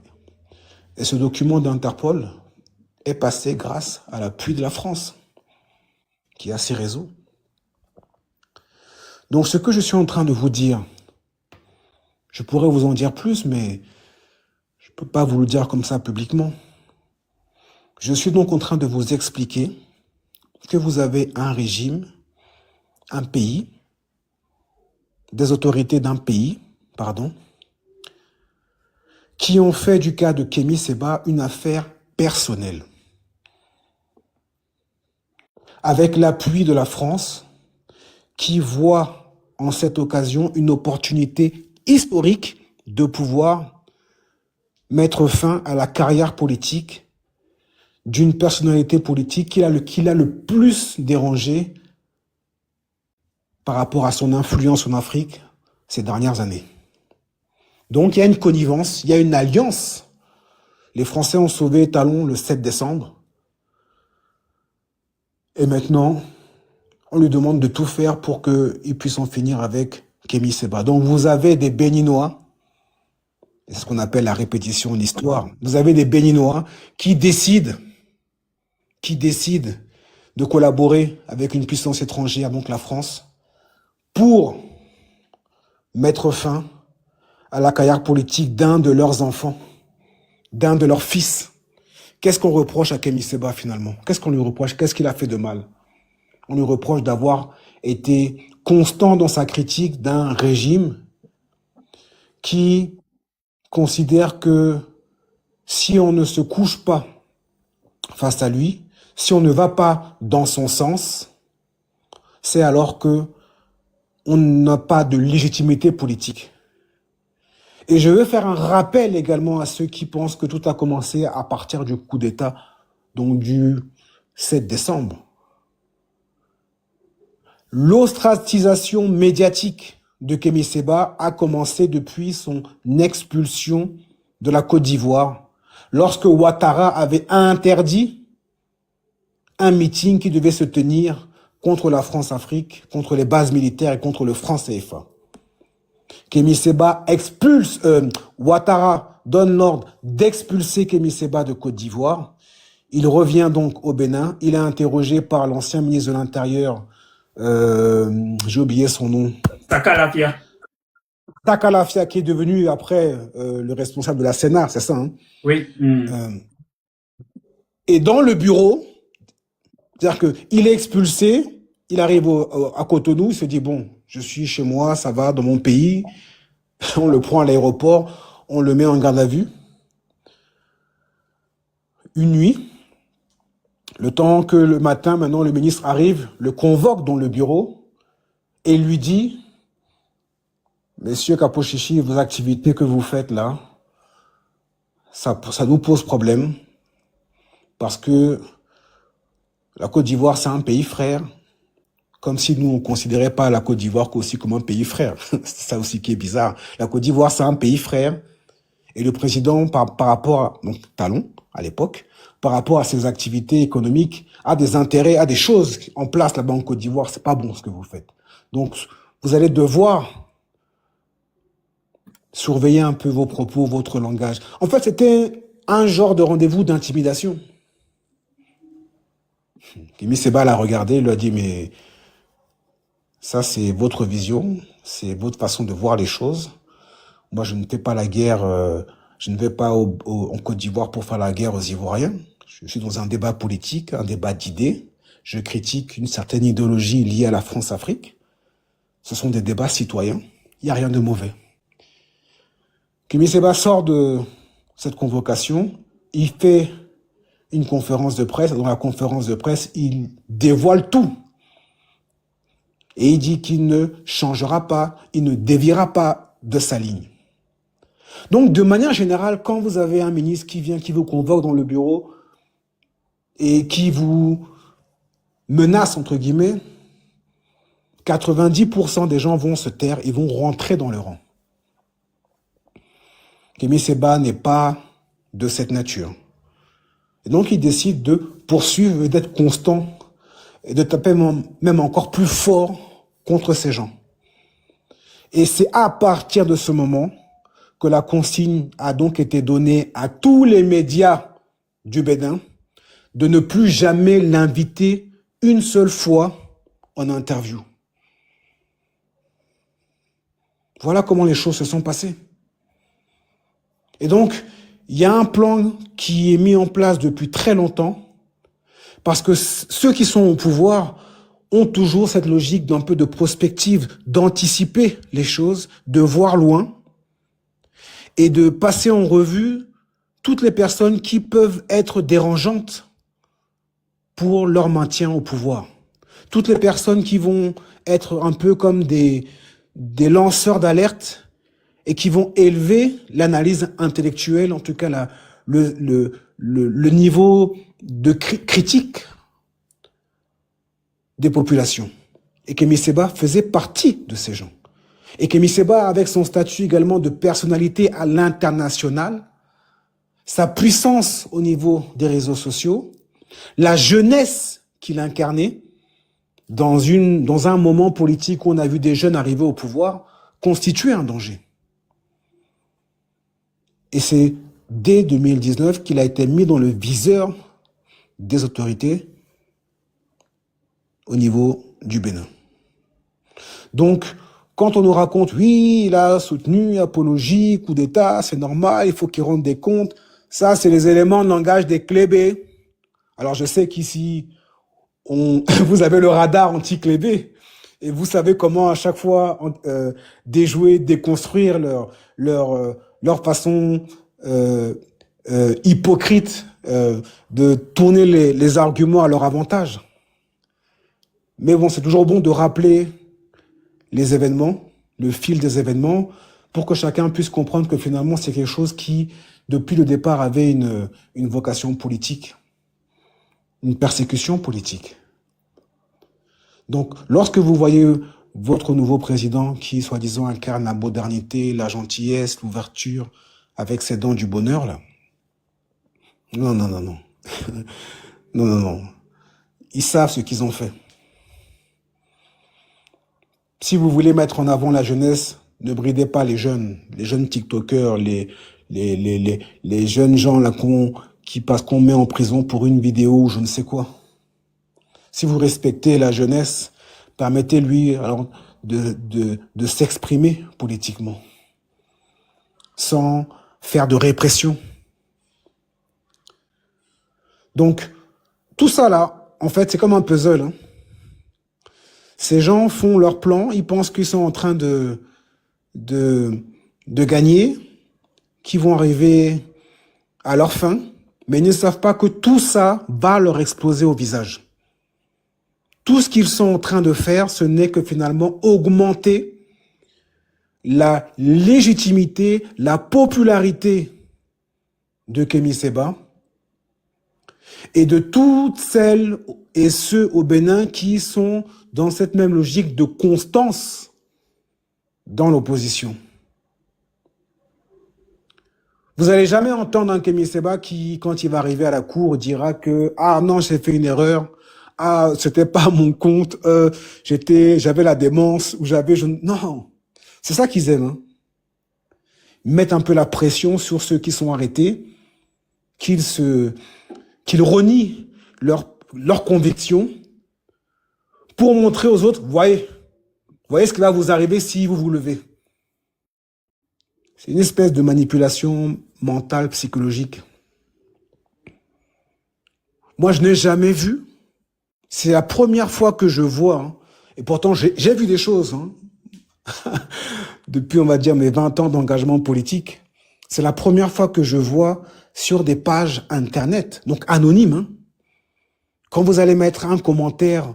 Et ce document d'Interpol est passé grâce à l'appui de la France, qui a ses réseaux. Donc ce que je suis en train de vous dire, je pourrais vous en dire plus, mais je ne peux pas vous le dire comme ça publiquement. Je suis donc en train de vous expliquer que vous avez un régime, un pays, des autorités d'un pays, qui ont fait du cas de Kémy Séba une affaire personnelle. Avec l'appui de la France, qui voit en cette occasion une opportunité historique de pouvoir mettre fin à la carrière politique d'une personnalité politique qui l'a le plus dérangé par rapport à son influence en Afrique ces dernières années. Donc il y a une connivence, il y a une alliance. Les Français ont sauvé Talon le 7 décembre. Et maintenant, on lui demande de tout faire pour qu'il puisse en finir avec Kémy Séba. Donc vous avez des Béninois, c'est ce qu'on appelle la répétition de l'histoire. Vous avez des Béninois qui décident de collaborer avec une puissance étrangère, donc la France, pour mettre fin à la carrière politique d'un de leurs enfants, d'un de leurs fils. Qu'est-ce qu'on reproche à Kémy Séba finalement? Qu'est-ce qu'on lui reproche? Qu'est-ce qu'il a fait de mal? On lui reproche d'avoir été constant dans sa critique d'un régime qui considère que si on ne se couche pas face à lui, si on ne va pas dans son sens, c'est alors que on n'a pas de légitimité politique. Et je veux faire un rappel également à ceux qui pensent que tout a commencé à partir du coup d'État, donc du 7 décembre. L'ostracisation médiatique de Kémy Séba a commencé depuis son expulsion de la Côte d'Ivoire, lorsque Ouattara avait interdit un meeting qui devait se tenir contre la France-Afrique, contre les bases militaires et contre le franc CFA. Kémy Séba Ouattara donne l'ordre d'expulser Kémy Séba de Côte d'Ivoire. Il revient donc au Bénin. Il est interrogé par l'ancien ministre de l'Intérieur, j'ai oublié son nom. Takalafia. Takalafia, qui est devenu après le responsable de la Sénat, c'est ça, hein? Oui. Et dans le bureau, c'est-à-dire qu'il est expulsé, il arrive à Cotonou, il se dit, bon, je suis chez moi, ça va, dans mon pays, On le prend à l'aéroport, on le met en garde à vue. Une nuit, le temps que le matin, maintenant, le ministre arrive, le convoque dans le bureau et lui dit « Monsieur Kapochichi, vos activités que vous faites là, ça nous pose problème parce que la Côte d'Ivoire, c'est un pays frère. » Comme si nous, on ne considérait pas la Côte d'Ivoire aussi comme un pays frère. C'est ça aussi qui est bizarre. La Côte d'Ivoire, c'est un pays frère. Et le président, par rapport à, donc Talon, à l'époque, par rapport à ses activités économiques, a des intérêts, a des choses en place là-bas en Côte d'Ivoire. C'est pas bon ce que vous faites. Donc, vous allez devoir surveiller un peu vos propos, votre langage. En fait, c'était un genre de rendez-vous d'intimidation. Kémy Séba l'a regardé, il lui a dit, mais ça, c'est votre vision, c'est votre façon de voir les choses. Moi, je ne fais pas la guerre, je ne vais pas en Côte d'Ivoire pour faire la guerre aux Ivoiriens. Je suis dans un débat politique, un débat d'idées. Je critique une certaine idéologie liée à la France-Afrique. Ce sont des débats citoyens. Il n'y a rien de mauvais. Kémy Séba sort de cette convocation. Il fait une conférence de presse. Dans la conférence de presse, il dévoile tout. Et il dit qu'il ne changera pas, il ne déviera pas de sa ligne. Donc, de manière générale, quand vous avez un ministre qui vient, qui vous convoque dans le bureau et qui vous menace, entre guillemets, 90% des gens vont se taire et vont rentrer dans le rang. Kémy Séba n'est pas de cette nature. Et donc, il décide de poursuivre et d'être constant et de taper même encore plus fort contre ces gens. Et c'est à partir de ce moment que la consigne a donc été donnée à tous les médias du Bénin de ne plus jamais l'inviter une seule fois en interview. Voilà comment les choses se sont passées. Et donc, il y a un plan qui est mis en place depuis très longtemps, parce que ceux qui sont au pouvoir ont toujours cette logique d'un peu de prospective, d'anticiper les choses, de voir loin et de passer en revue toutes les personnes qui peuvent être dérangeantes pour leur maintien au pouvoir. Toutes les personnes qui vont être un peu comme des lanceurs d'alerte et qui vont élever l'analyse intellectuelle, en tout cas le niveau de critique des populations. Et Kémy Séba faisait partie de ces gens. Et Kémy Séba, avec son statut également de personnalité à l'international, sa puissance au niveau des réseaux sociaux, la jeunesse qu'il incarnait dans un moment politique où on a vu des jeunes arriver au pouvoir, constituait un danger. Et c'est dès 2019 qu'il a été mis dans le viseur des autorités au niveau du Bénin. Donc, quand on nous raconte, oui, il a soutenu apologie, coup d'État, c'est normal, il faut qu'il rende des comptes, ça, c'est les éléments de langage des clébés. Alors, je sais qu'ici, vous avez le radar anti-clébé, et vous savez comment à chaque fois déjouer, déconstruire leur façon hypocrite de tourner les arguments à leur avantage. Mais bon, c'est toujours bon de rappeler les événements, le fil des événements, pour que chacun puisse comprendre que finalement, c'est quelque chose qui, depuis le départ, avait une vocation politique, une persécution politique. Donc, lorsque vous voyez votre nouveau président qui, soi-disant, incarne la modernité, la gentillesse, l'ouverture, avec ses dents du bonheur, là, non. Non. Ils savent ce qu'ils ont fait. Si vous voulez mettre en avant la jeunesse, ne bridez pas les jeunes TikTokers, les jeunes gens là qu'on met en prison pour une vidéo ou je ne sais quoi. Si vous respectez la jeunesse, permettez-lui alors de s'exprimer politiquement, sans faire de répression. Donc, tout ça là, en fait, c'est comme un puzzle, hein. Ces gens font leur plan, ils pensent qu'ils sont en train de de gagner, qui vont arriver à leur fin, mais ils ne savent pas que tout ça va leur exploser au visage. Tout ce qu'ils sont en train de faire, ce n'est que finalement augmenter la légitimité, la popularité de Kémy Séba et de toutes celles et ceux au Bénin qui sont dans cette même logique de constance dans l'opposition. Vous n'allez jamais entendre un Kémy Séba qui, quand il va arriver à la cour, dira que « Ah non, j'ai fait une erreur. Ah, c'était pas mon compte. J'avais la démence. » ou j'avais... Non, c'est ça qu'ils aiment. Hein. Ils mettent un peu la pression sur ceux qui sont arrêtés, qu'ils renient leurs convictions pour montrer aux autres, voyez ce qui va vous arriver si vous vous levez. C'est une espèce de manipulation mentale, psychologique. Moi, je n'ai jamais vu. C'est la première fois que je vois. Hein, et pourtant, j'ai vu des choses. Hein, depuis, on va dire, mes 20 ans d'engagement politique. C'est la première fois que je vois sur des pages Internet, donc anonymes. Hein, quand vous allez mettre un commentaire,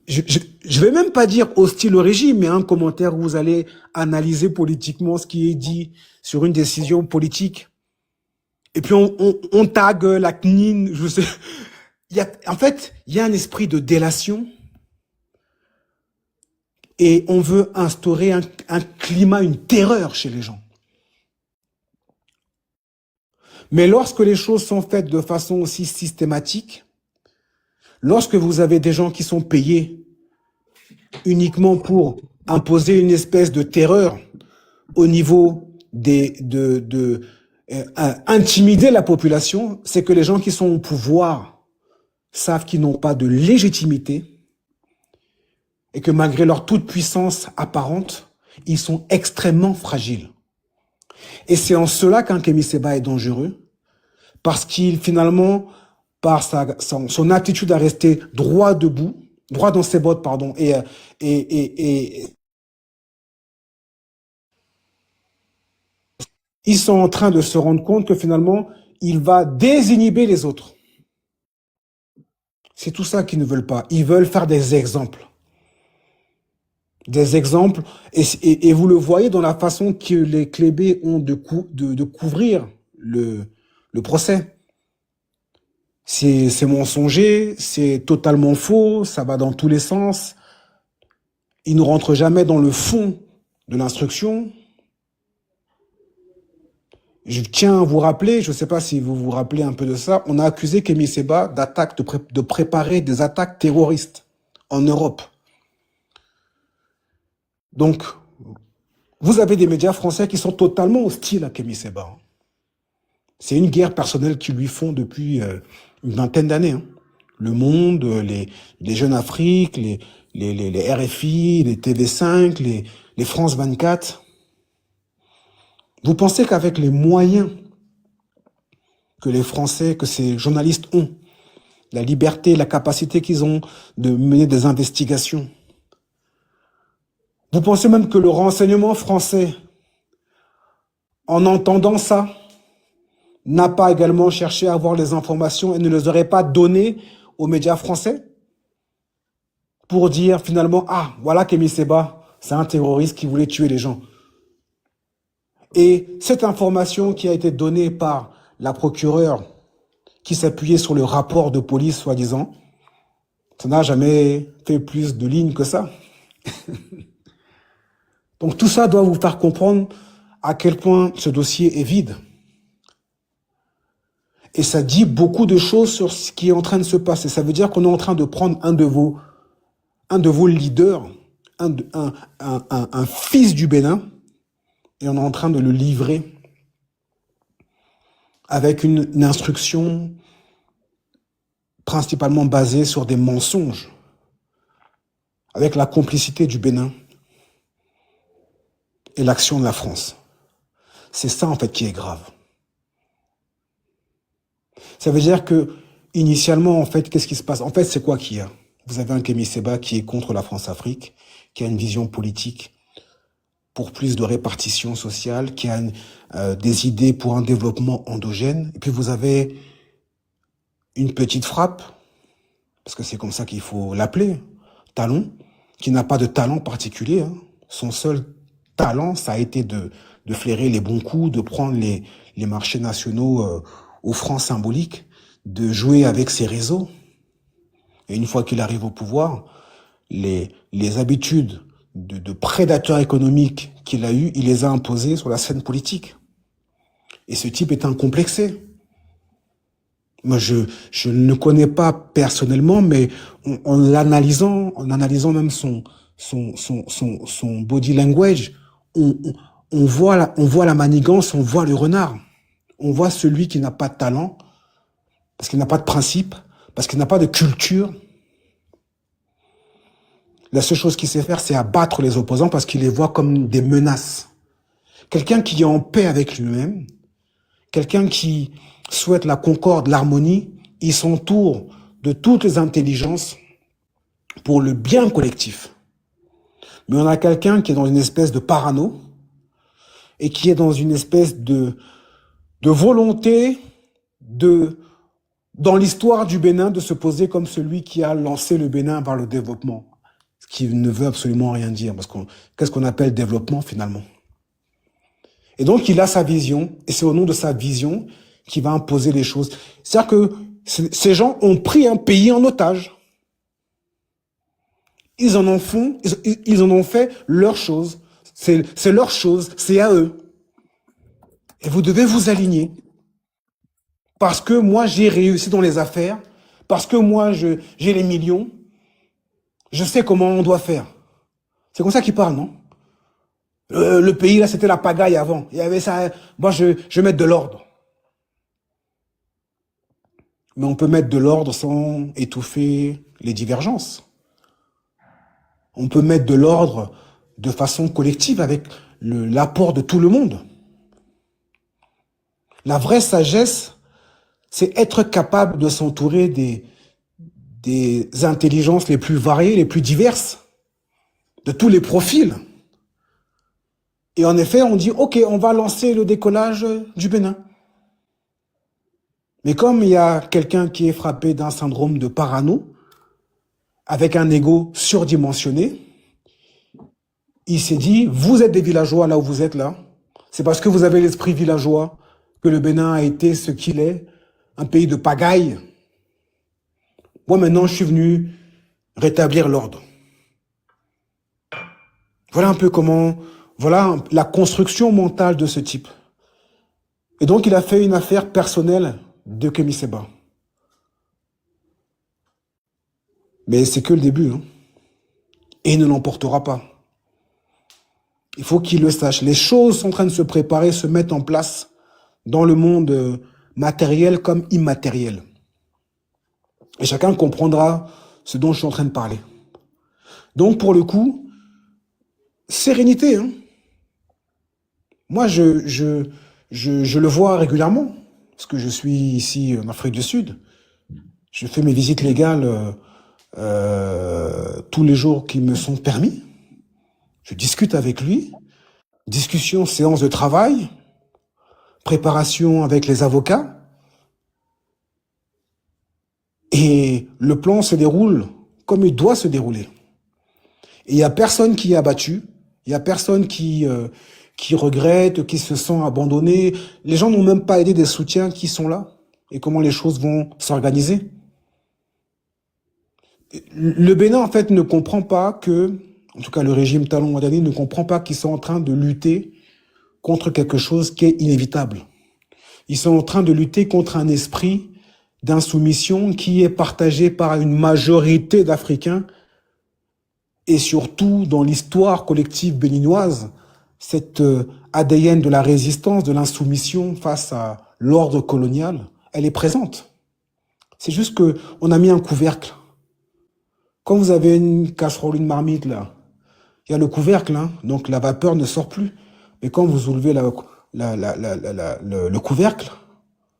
je vais même pas dire hostile au régime, mais un commentaire où vous allez analyser politiquement ce qui est dit sur une décision politique. Et puis on tag la CNIL, je sais. En fait, il y a un esprit de délation et on veut instaurer un climat, une terreur chez les gens. Mais lorsque les choses sont faites de façon aussi systématique, lorsque vous avez des gens qui sont payés uniquement pour imposer une espèce de terreur au niveau intimider la population, c'est que les gens qui sont au pouvoir savent qu'ils n'ont pas de légitimité et que malgré leur toute-puissance apparente, ils sont extrêmement fragiles. Et c'est en cela qu'un Kémy Séba est dangereux, parce qu'il finalement, par son aptitude à rester droit debout, droit dans ses bottes, pardon, et ils sont en train de se rendre compte que finalement, il va désinhiber les autres. C'est tout ça qu'ils ne veulent pas. Ils veulent faire des exemples. Des exemples, et vous le voyez dans la façon que les Clébés ont de couvrir le procès. C'est mensonger, c'est totalement faux, ça va dans tous les sens. Ils ne rentrent jamais dans le fond de l'instruction. Je tiens à vous rappeler, je ne sais pas si vous vous rappelez un peu de ça, on a accusé Kémy Séba de préparer des attaques terroristes en Europe. Donc, vous avez des médias français qui sont totalement hostiles à Kémy Séba. C'est une guerre personnelle qu'ils lui font depuis une vingtaine d'années. Hein. Le Monde, les Jeunes Afrique, les RFI, les TV5, les France 24. Vous pensez qu'avec les moyens que les Français, que ces journalistes ont, la liberté, la capacité qu'ils ont de mener des investigations, vous pensez même que le renseignement français, en entendant ça, n'a pas également cherché à avoir les informations et ne les aurait pas données aux médias français pour dire finalement, ah, voilà Kémy Séba, c'est un terroriste qui voulait tuer les gens. Et cette information qui a été donnée par la procureure qui s'appuyait sur le rapport de police, soi-disant, ça n'a jamais fait plus de lignes que ça. Donc tout ça doit vous faire comprendre à quel point ce dossier est vide. Et ça dit beaucoup de choses sur ce qui est en train de se passer. Ça veut dire qu'on est en train de prendre un de vos leaders, un fils du Bénin, et on est en train de le livrer avec une instruction principalement basée sur des mensonges, avec la complicité du Bénin et l'action de la France. C'est ça, en fait, qui est grave. Ça veut dire que, initialement, en fait, qu'est-ce qui se passe? En fait, c'est quoi qu'il y a? Vous avez un Kémy Séba qui est contre la France-Afrique, qui a une vision politique pour plus de répartition sociale, qui a des idées pour un développement endogène. Et puis vous avez une petite frappe, parce que c'est comme ça qu'il faut l'appeler, Talon, qui n'a pas de talent particulier. Hein. Son seul talent, ça a été de flairer les bons coups, de prendre les marchés nationaux aux francs symboliques, de jouer avec ses réseaux. Et une fois qu'il arrive au pouvoir, les habitudes de prédateur économique qu'il a eues, il les a imposées sur la scène politique. Et ce type est incomplexé. Moi, je ne le connais pas personnellement, mais en analysant même son body language, on voit la manigance, on voit le renard. On voit celui qui n'a pas de talent, parce qu'il n'a pas de principe, parce qu'il n'a pas de culture. La seule chose qu'il sait faire, c'est abattre les opposants parce qu'il les voit comme des menaces. Quelqu'un qui est en paix avec lui-même, quelqu'un qui souhaite la concorde, l'harmonie, il s'entoure de toutes les intelligences pour le bien collectif. Mais on a quelqu'un qui est dans une espèce de parano et qui est dans une espèce de volonté dans l'histoire du Bénin, de se poser comme celui qui a lancé le Bénin vers le développement. Ce qui ne veut absolument rien dire, parce que qu'est-ce qu'on appelle développement finalement? Et donc il a sa vision, et c'est au nom de sa vision qu'il va imposer les choses. C'est-à-dire que ces gens ont pris un pays en otage. Ils en ont fait leur chose. C'est leur chose, c'est à eux. Et vous devez vous aligner. Parce que moi, j'ai réussi dans les affaires, parce que moi, j'ai les millions, je sais comment on doit faire. C'est comme ça qu'ils parlent, non? Le pays, là, c'était la pagaille avant. Il y avait ça. Moi, je vais mettre de l'ordre. Mais on peut mettre de l'ordre sans étouffer les divergences. On peut mettre de l'ordre de façon collective avec l'apport de tout le monde. La vraie sagesse, c'est être capable de s'entourer des intelligences les plus variées, les plus diverses, de tous les profils. Et en effet, on dit, OK, on va lancer le décollage du Bénin. Mais comme il y a quelqu'un qui est frappé d'un syndrome de parano, avec un ego surdimensionné, il s'est dit, vous êtes des villageois là où vous êtes là. C'est parce que vous avez l'esprit villageois que le Bénin a été ce qu'il est, un pays de pagaille. Moi, maintenant, je suis venu rétablir l'ordre. Voilà un peu voilà la construction mentale de ce type. Et donc, il a fait une affaire personnelle de Kémy Séba. Mais c'est que le début. Hein. Et il ne l'emportera pas. Il faut qu'il le sache. Les choses sont en train de se préparer, se mettre en place dans le monde matériel comme immatériel. Et chacun comprendra ce dont je suis en train de parler. Donc, pour le coup, sérénité. Hein. Moi, je le vois régulièrement, parce que je suis ici en Afrique du Sud. Je fais mes visites légales tous les jours qui me sont permis. Je discute avec lui. Discussion, séance de travail, préparation avec les avocats. Et le plan se déroule comme il doit se dérouler. Et il n'y a personne qui est abattu, il n'y a personne qui regrette, qui se sent abandonné. Les gens n'ont même pas aidé des soutiens qui sont là. Et comment les choses vont s'organiser. Le Bénin, en fait, ne comprend pas que, en tout cas le régime Talon Wadani ne comprend pas qu'ils sont en train de lutter contre quelque chose qui est inévitable. Ils sont en train de lutter contre un esprit d'insoumission qui est partagé par une majorité d'Africains et surtout dans l'histoire collective béninoise, cette ADN de la résistance, de l'insoumission face à l'ordre colonial, elle est présente. C'est juste que on a mis un couvercle. Quand vous avez une casserole, une marmite là, il y a le couvercle, hein, donc la vapeur ne sort plus. Mais quand vous soulevez le couvercle,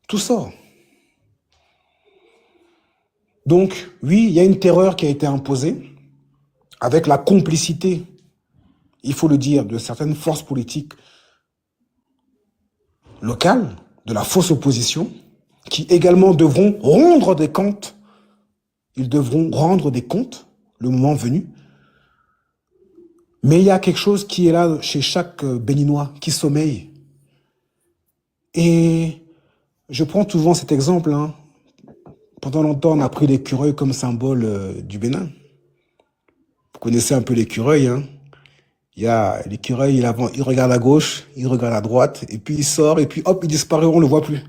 tout sort. Donc, oui, il y a une terreur qui a été imposée avec la complicité il faut le dire, de certaines forces politiques locales, de la fausse opposition, qui également devront rendre des comptes. Ils devront rendre des comptes le moment venu. Mais il y a quelque chose qui est là chez chaque Béninois, qui sommeille. Et je prends souvent cet exemple. Pendant longtemps, on a pris l'écureuil comme symbole du Bénin. Vous connaissez un peu l'écureuil. Il y a l'écureuil, il regarde à gauche, il regarde à droite, et puis il sort, et puis hop, il disparaît, on ne le voit plus.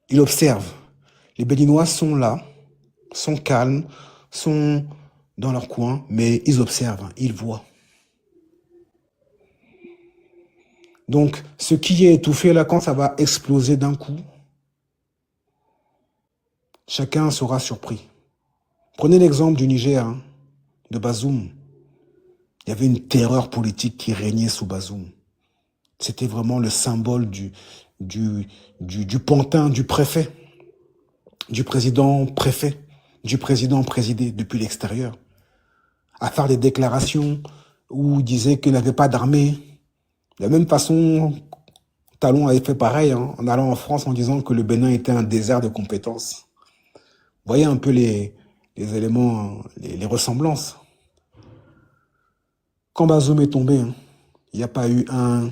Il observe. Les Béninois sont là, sont calmes, sont dans leur coin, mais ils observent, ils voient. Donc, ce qui est étouffé là, quand ça va exploser d'un coup, chacun sera surpris. Prenez l'exemple du Niger, de Bazoum. Il y avait une terreur politique qui régnait sous Bazoum. C'était vraiment le symbole du pantin du préfet, du président préfet, du président présidé depuis l'extérieur, à faire des déclarations où il disait qu'il n'avait pas d'armée. De la même façon, Talon avait fait pareil en allant en France en disant que le Bénin était un désert de compétences. Vous voyez un peu les éléments, les ressemblances. Quand Bazoum est tombé, il n'y a pas eu un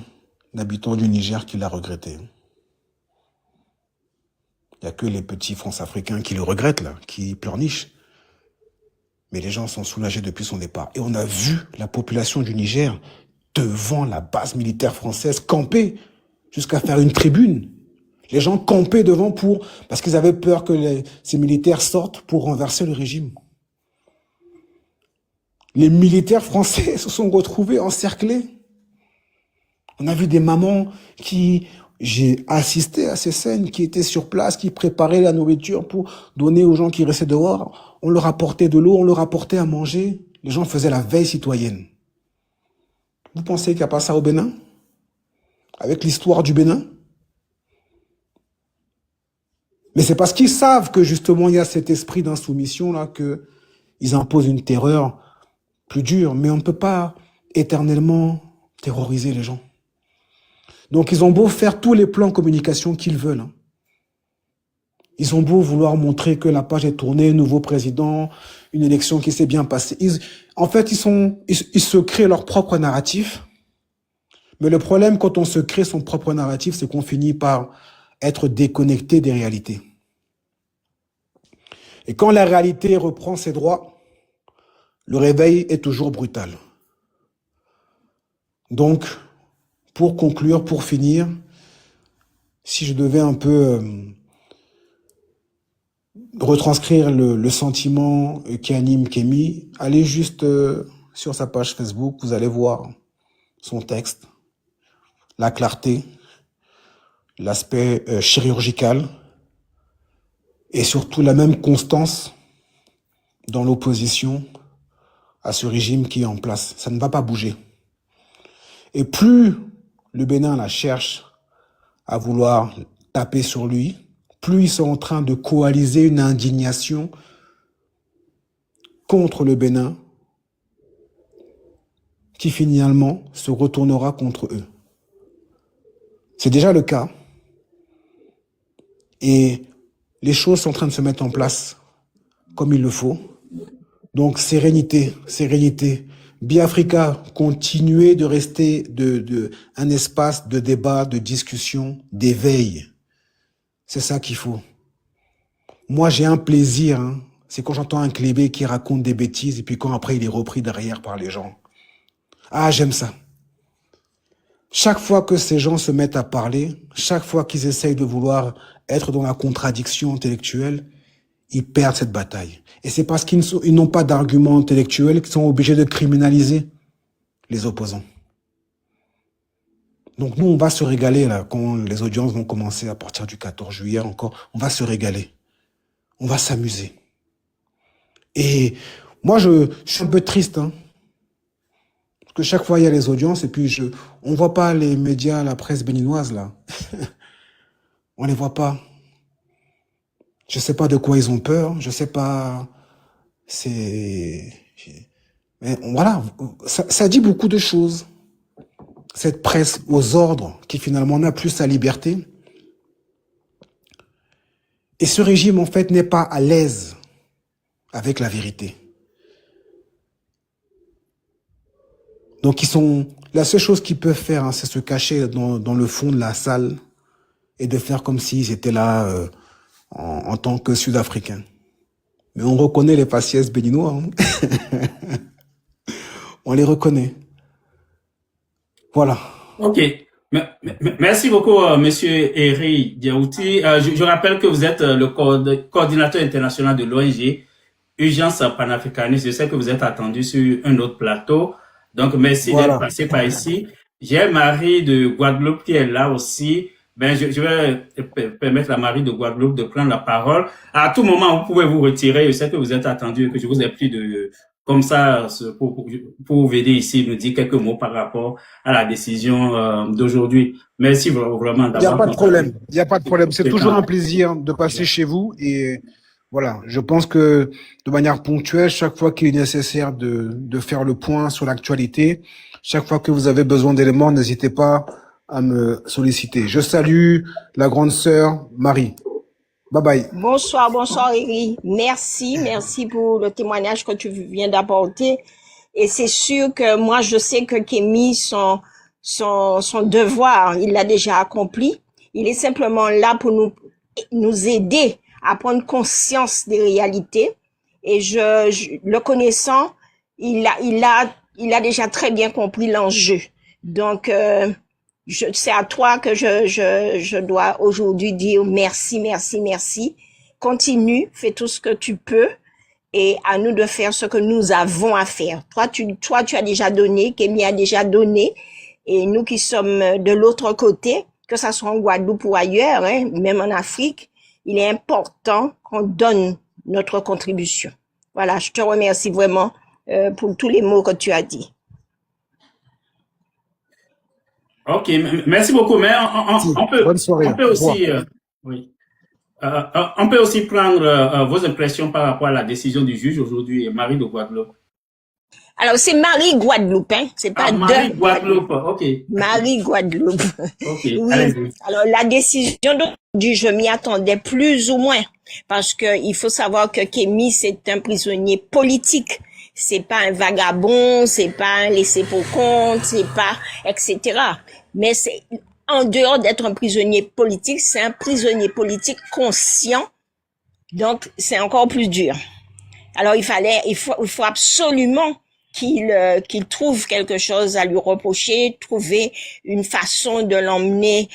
habitant du Niger qui l'a regretté. Il n'y a que les petits France-Africains qui le regrettent, là, qui pleurnichent. Mais les gens sont soulagés depuis son départ. Et on a vu la population du Niger devant la base militaire française camper jusqu'à faire une tribune. Les gens campaient devant parce qu'ils avaient peur que ces militaires sortent pour renverser le régime. Les militaires français se sont retrouvés encerclés. On a vu des mamans j'ai assisté à ces scènes, qui étaient sur place, qui préparaient la nourriture pour donner aux gens qui restaient dehors. On leur apportait de l'eau, on leur apportait à manger. Les gens faisaient la veille citoyenne. Vous pensez qu'il n'y a pas ça au Bénin? Avec l'histoire du Bénin? Mais c'est parce qu'ils savent que justement il y a cet esprit d'insoumission là qu'ils imposent une terreur plus dure. Mais on ne peut pas éternellement terroriser les gens. Donc ils ont beau faire tous les plans de communication qu'ils veulent. Ils ont beau vouloir montrer que la page est tournée, nouveau président, une élection qui s'est bien passée. En fait, ils se créent leur propre narratif. Mais le problème quand on se crée son propre narratif, c'est qu'on finit par être déconnecté des réalités. Et quand la réalité reprend ses droits, le réveil est toujours brutal. Donc, pour conclure, pour finir, si je devais un peu retranscrire le sentiment qui anime Kémy, allez juste sur sa page Facebook, vous allez voir son texte, la clarté, l'aspect chirurgical et surtout la même constance dans l'opposition à ce régime qui est en place. Ça ne va pas bouger. Et plus le Bénin la cherche à vouloir taper sur lui, plus ils sont en train de coaliser une indignation contre le Bénin qui finalement se retournera contre eux. C'est déjà le cas. Et les choses sont en train de se mettre en place comme il le faut. Donc, sérénité, sérénité. Biafrika, continuer de rester un espace de débat, de discussion, d'éveil. C'est ça qu'il faut. Moi, j'ai un plaisir. C'est quand j'entends un Clébé qui raconte des bêtises et puis quand après, il est repris derrière par les gens. Ah, j'aime ça. Chaque fois que ces gens se mettent à parler, chaque fois qu'ils essayent de vouloir être dans la contradiction intellectuelle, ils perdent cette bataille. Et c'est parce qu'ils n'ont pas d'arguments intellectuels qu'ils sont obligés de criminaliser les opposants. Donc nous, on va se régaler là, quand les audiences vont commencer à partir du 14 juillet encore, on va se régaler. On va s'amuser. Et moi, je suis un peu triste, parce que chaque fois, il y a les audiences et puis on voit pas les médias, la presse béninoise là. On les voit pas. Je sais pas de quoi ils ont peur, je sais pas, Mais voilà, ça dit beaucoup de choses. Cette presse aux ordres qui finalement n'a plus sa liberté. Et ce régime, en fait, n'est pas à l'aise avec la vérité. Donc, la seule chose qu'ils peuvent faire, hein, c'est se cacher dans le fond de la salle et de faire comme s'ils étaient là en tant que Sud-Africains. Mais on reconnaît les faciès béninois. Hein. On les reconnaît. Voilà. Ok. Merci beaucoup, Monsieur Eri Diaouti. Je rappelle que vous êtes le coordinateur international de l'ONG Urgence panafricaniste. Je sais que vous êtes attendu sur un autre plateau. Donc, merci d'être passé par ici. J'ai Marie de Guadeloupe qui est là aussi. Ben, je vais permettre à Marie de Guadeloupe de prendre la parole. À tout moment, vous pouvez vous retirer. Je sais que vous êtes attendu et que je vous ai pris comme ça, pour venir ici nous dire quelques mots par rapport à la décision d'aujourd'hui. Merci vraiment d'avoir... Il n'y a pas de problème. Il n'y a pas de problème. C'est toujours un plaisir de passer chez vous. Et voilà, je pense que de manière ponctuelle, chaque fois qu'il est nécessaire de faire le point sur l'actualité, chaque fois que vous avez besoin d'éléments, n'hésitez pas à me solliciter. Je salue la grande sœur Marie. Bye bye. Bonsoir Eri. Merci pour le témoignage que tu viens d'apporter. Et c'est sûr que moi, je sais que Kémy, son devoir, il l'a déjà accompli. Il est simplement là pour nous aider à prendre conscience des réalités. Et le connaissant, il a déjà très bien compris l'enjeu. Donc, c'est à toi que je dois aujourd'hui dire merci. Continue, fais tout ce que tu peux et à nous de faire ce que nous avons à faire. Toi, tu as déjà donné, Kémy a déjà donné et nous qui sommes de l'autre côté, que ça soit en Guadeloupe ou ailleurs, hein, même en Afrique, il est important qu'on donne notre contribution. Voilà, je te remercie vraiment pour tous les mots que tu as dit. Ok, merci beaucoup. Mais Bonne soirée. On peut aussi, on peut aussi prendre vos impressions par rapport à la décision du juge aujourd'hui, Marie de Guadeloupe. Alors, c'est Marie Guadeloupe, hein. C'est pas Marie Guadeloupe, ok. Marie Guadeloupe. Ok, oui. Allez-y. Alors, la décision du je m'y attendais plus ou moins. Parce que il faut savoir que Kémy, c'est un prisonnier politique. C'est pas un vagabond, c'est pas un laissé pour compte, c'est pas, etc. Mais c'est, en dehors d'être un prisonnier politique, c'est un prisonnier politique conscient. Donc, c'est encore plus dur. Alors, il faut absolument qu'il trouve quelque chose à lui reprocher, trouver une façon de l'emmener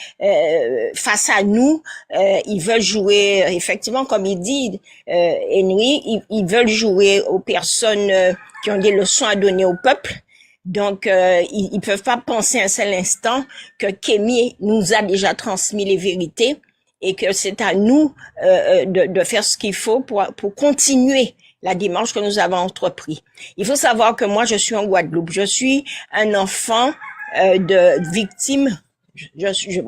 face à nous. Ils veulent jouer, effectivement, comme il dit, Henry, ils veulent jouer aux personnes qui ont des leçons à donner au peuple. Donc, ils peuvent pas penser un seul instant que Kémy nous a déjà transmis les vérités et que c'est à nous de faire ce qu'il faut pour continuer la démarche que nous avons entreprise. Il faut savoir que moi, je suis en Guadeloupe. Je suis un enfant de victime. Je suis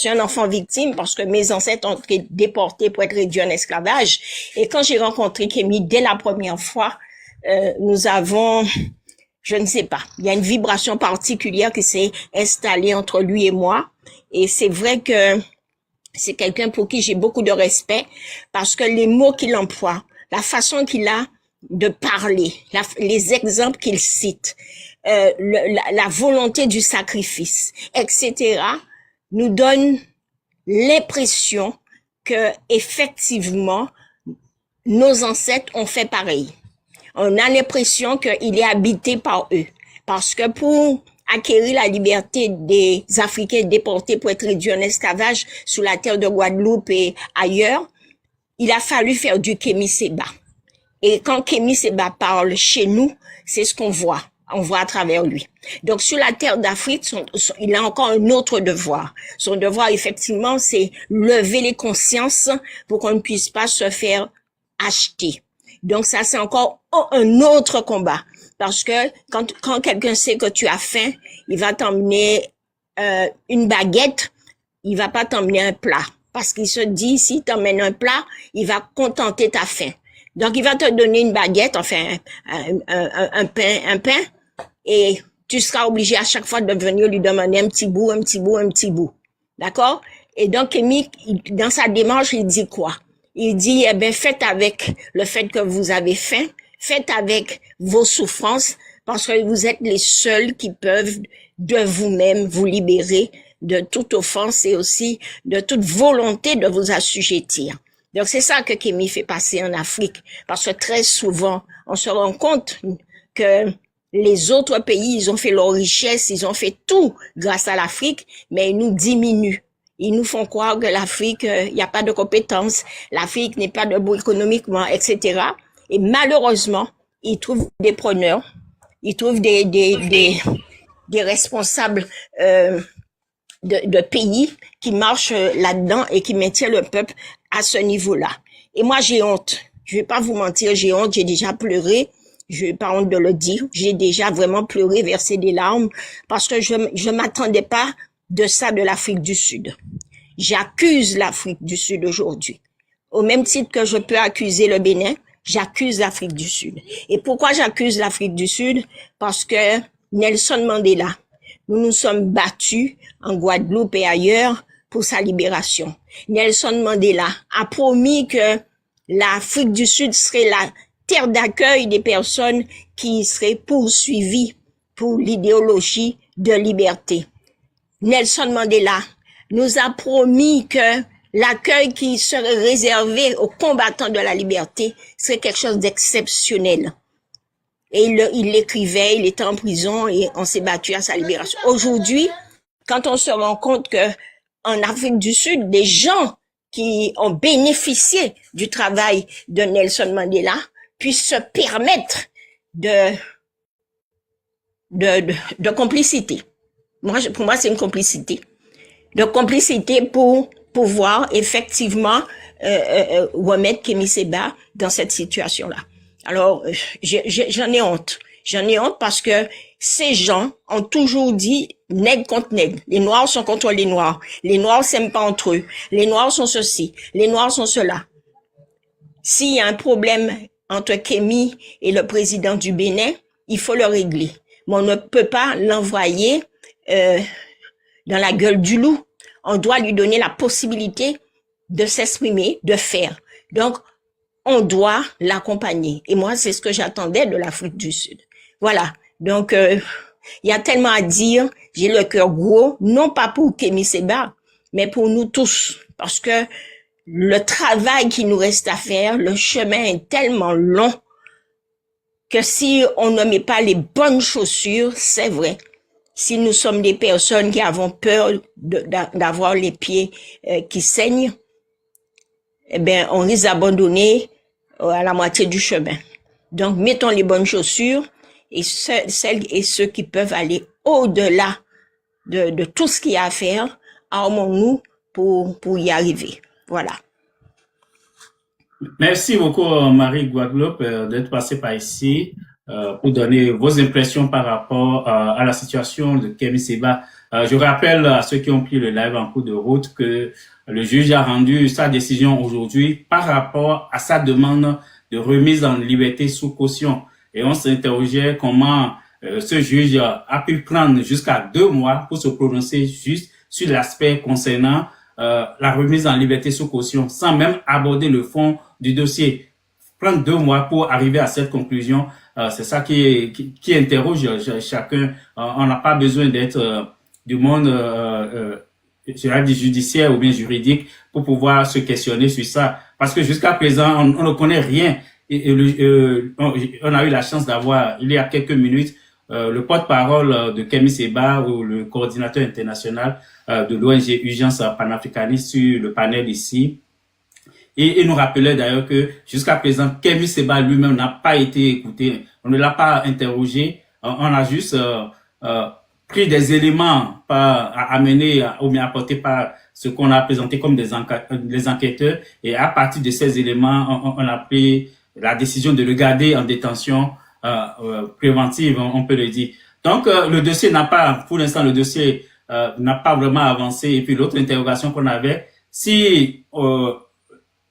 un enfant victime parce que mes ancêtres ont été déportés pour être réduits en esclavage. Et quand j'ai rencontré Kémy dès la première fois, nous avons, je ne sais pas, il y a une vibration particulière qui s'est installée entre lui et moi. Et c'est vrai que c'est quelqu'un pour qui j'ai beaucoup de respect parce que les mots qu'il emploie, la façon qu'il a de parler, les exemples qu'il cite, la volonté du sacrifice, etc., nous donne l'impression que effectivement nos ancêtres ont fait pareil. On a l'impression qu'il est habité par eux, parce que pour acquérir la liberté des Africains déportés pour être réduits en esclavage sur la terre de Guadeloupe et ailleurs, il a fallu faire du Kémy Séba. Et quand Kémy Séba parle chez nous, c'est ce qu'on voit. On voit à travers lui. Donc, sur la terre d'Afrique, il a encore un autre devoir. Son devoir, effectivement, c'est lever les consciences pour qu'on ne puisse pas se faire acheter. Donc, ça, c'est encore un autre combat. Parce que quand quelqu'un sait que tu as faim, il va t'emmener une baguette, il va pas t'emmener un plat. Parce qu'il se dit, si t'emmènes un plat, il va contenter ta faim. Donc, il va te donner une baguette, enfin, un pain, et tu seras obligé à chaque fois de venir lui demander un petit bout, un petit bout, un petit bout. D'accord? Et donc, Kémy, dans sa démarche, il dit quoi? Il dit, eh ben, faites avec le fait que vous avez faim, faites avec vos souffrances, parce que vous êtes les seuls qui peuvent de vous-même vous libérer de toute offense et aussi de toute volonté de vous assujettir. Donc, c'est ça que Kémy fait passer en Afrique, parce que très souvent, on se rend compte que les autres pays, ils ont fait leur richesse, ils ont fait tout grâce à l'Afrique, mais ils nous diminuent. Ils nous font croire que l'Afrique, il n'y a pas de compétences, l'Afrique n'est pas debout économiquement, etc. Et malheureusement, ils trouvent des preneurs, ils trouvent des responsables de pays qui marchent là-dedans et qui maintiennent le peuple à ce niveau-là. Et moi, j'ai honte. Je vais pas vous mentir, j'ai honte, j'ai déjà pleuré. Je n'ai pas honte de le dire. J'ai déjà vraiment pleuré, versé des larmes, parce que je m'attendais pas de ça de l'Afrique du Sud. J'accuse l'Afrique du Sud aujourd'hui. Au même titre que je peux accuser le Bénin, j'accuse l'Afrique du Sud. Et pourquoi j'accuse l'Afrique du Sud? Parce que Nelson Mandela, nous nous sommes battus en Guadeloupe et ailleurs pour sa libération. Nelson Mandela a promis que l'Afrique du Sud serait la terre d'accueil des personnes qui seraient poursuivies pour l'idéologie de liberté. Nelson Mandela nous a promis que l'accueil qui serait réservé aux combattants de la liberté serait quelque chose d'exceptionnel. Et il l'écrivait, il était en prison et on s'est battu à sa libération. Aujourd'hui, quand on se rend compte que en Afrique du Sud, des gens qui ont bénéficié du travail de Nelson Mandela puissent se permettre de complicité. Pour moi, c'est une complicité. De complicité pour pouvoir effectivement remettre Kémy Séba dans cette situation-là. Alors, j'en ai honte. J'en ai honte parce que ces gens ont toujours dit nègre contre nègre. Les Noirs sont contre les Noirs. Les Noirs s'aiment pas entre eux. Les Noirs sont ceci. Les Noirs sont cela. S'il y a un problème entre Kémy et le président du Bénin, il faut le régler. Mais on ne peut pas l'envoyer dans la gueule du loup. On doit lui donner la possibilité de s'exprimer, de faire. Donc, on doit l'accompagner. Et moi, c'est ce que j'attendais de l'Afrique du Sud. Voilà. Donc, il y a tellement à dire. J'ai le cœur gros, non pas pour Kémy Séba, mais pour nous tous. Parce que le travail qui nous reste à faire, le chemin est tellement long que si on ne met pas les bonnes chaussures, c'est vrai. Si nous sommes des personnes qui avons peur d'avoir les pieds qui saignent, eh ben, on risque d'abandonner à la moitié du chemin. Donc, mettons les bonnes chaussures et celles et ceux qui peuvent aller au-delà de tout ce qu'il y a à faire, armons-nous pour y arriver. Voilà. Merci beaucoup, Marie Guadeloupe, d'être passée par ici pour donner vos impressions par rapport à la situation de Kémy Séba. Je rappelle à ceux qui ont pris le live en cours de route que le juge a rendu sa décision aujourd'hui par rapport à sa demande de remise en liberté sous caution. Et on s'interrogeait comment ce juge a pu prendre jusqu'à 2 mois pour se prononcer juste sur l'aspect concernant la remise en liberté sous caution, sans même aborder le fond du dossier. Prendre 2 mois pour arriver à cette conclusion, c'est ça qui interroge chacun. On n'a pas besoin d'être du monde judiciaire ou bien juridique pour pouvoir se questionner sur ça. Parce que jusqu'à présent, on ne connaît rien. On a eu la chance d'avoir, il y a quelques minutes, le porte-parole de Kémy Séba ou le coordinateur international de l'ONG Urgence panafricaniste sur le panel ici. Et il nous rappelait d'ailleurs que jusqu'à présent, Kémy Séba lui-même n'a pas été écouté. On ne l'a pas interrogé. On a juste pris des éléments amenés ou bien apportés par ce qu'on a présenté comme les enquêteurs. Et à partir de ces éléments, on a pris la décision de le garder en détention préventive, on peut le dire. Donc, le dossier n'a pas, pour l'instant, le dossier n'a pas vraiment avancé. Et puis, l'autre interrogation qu'on avait, si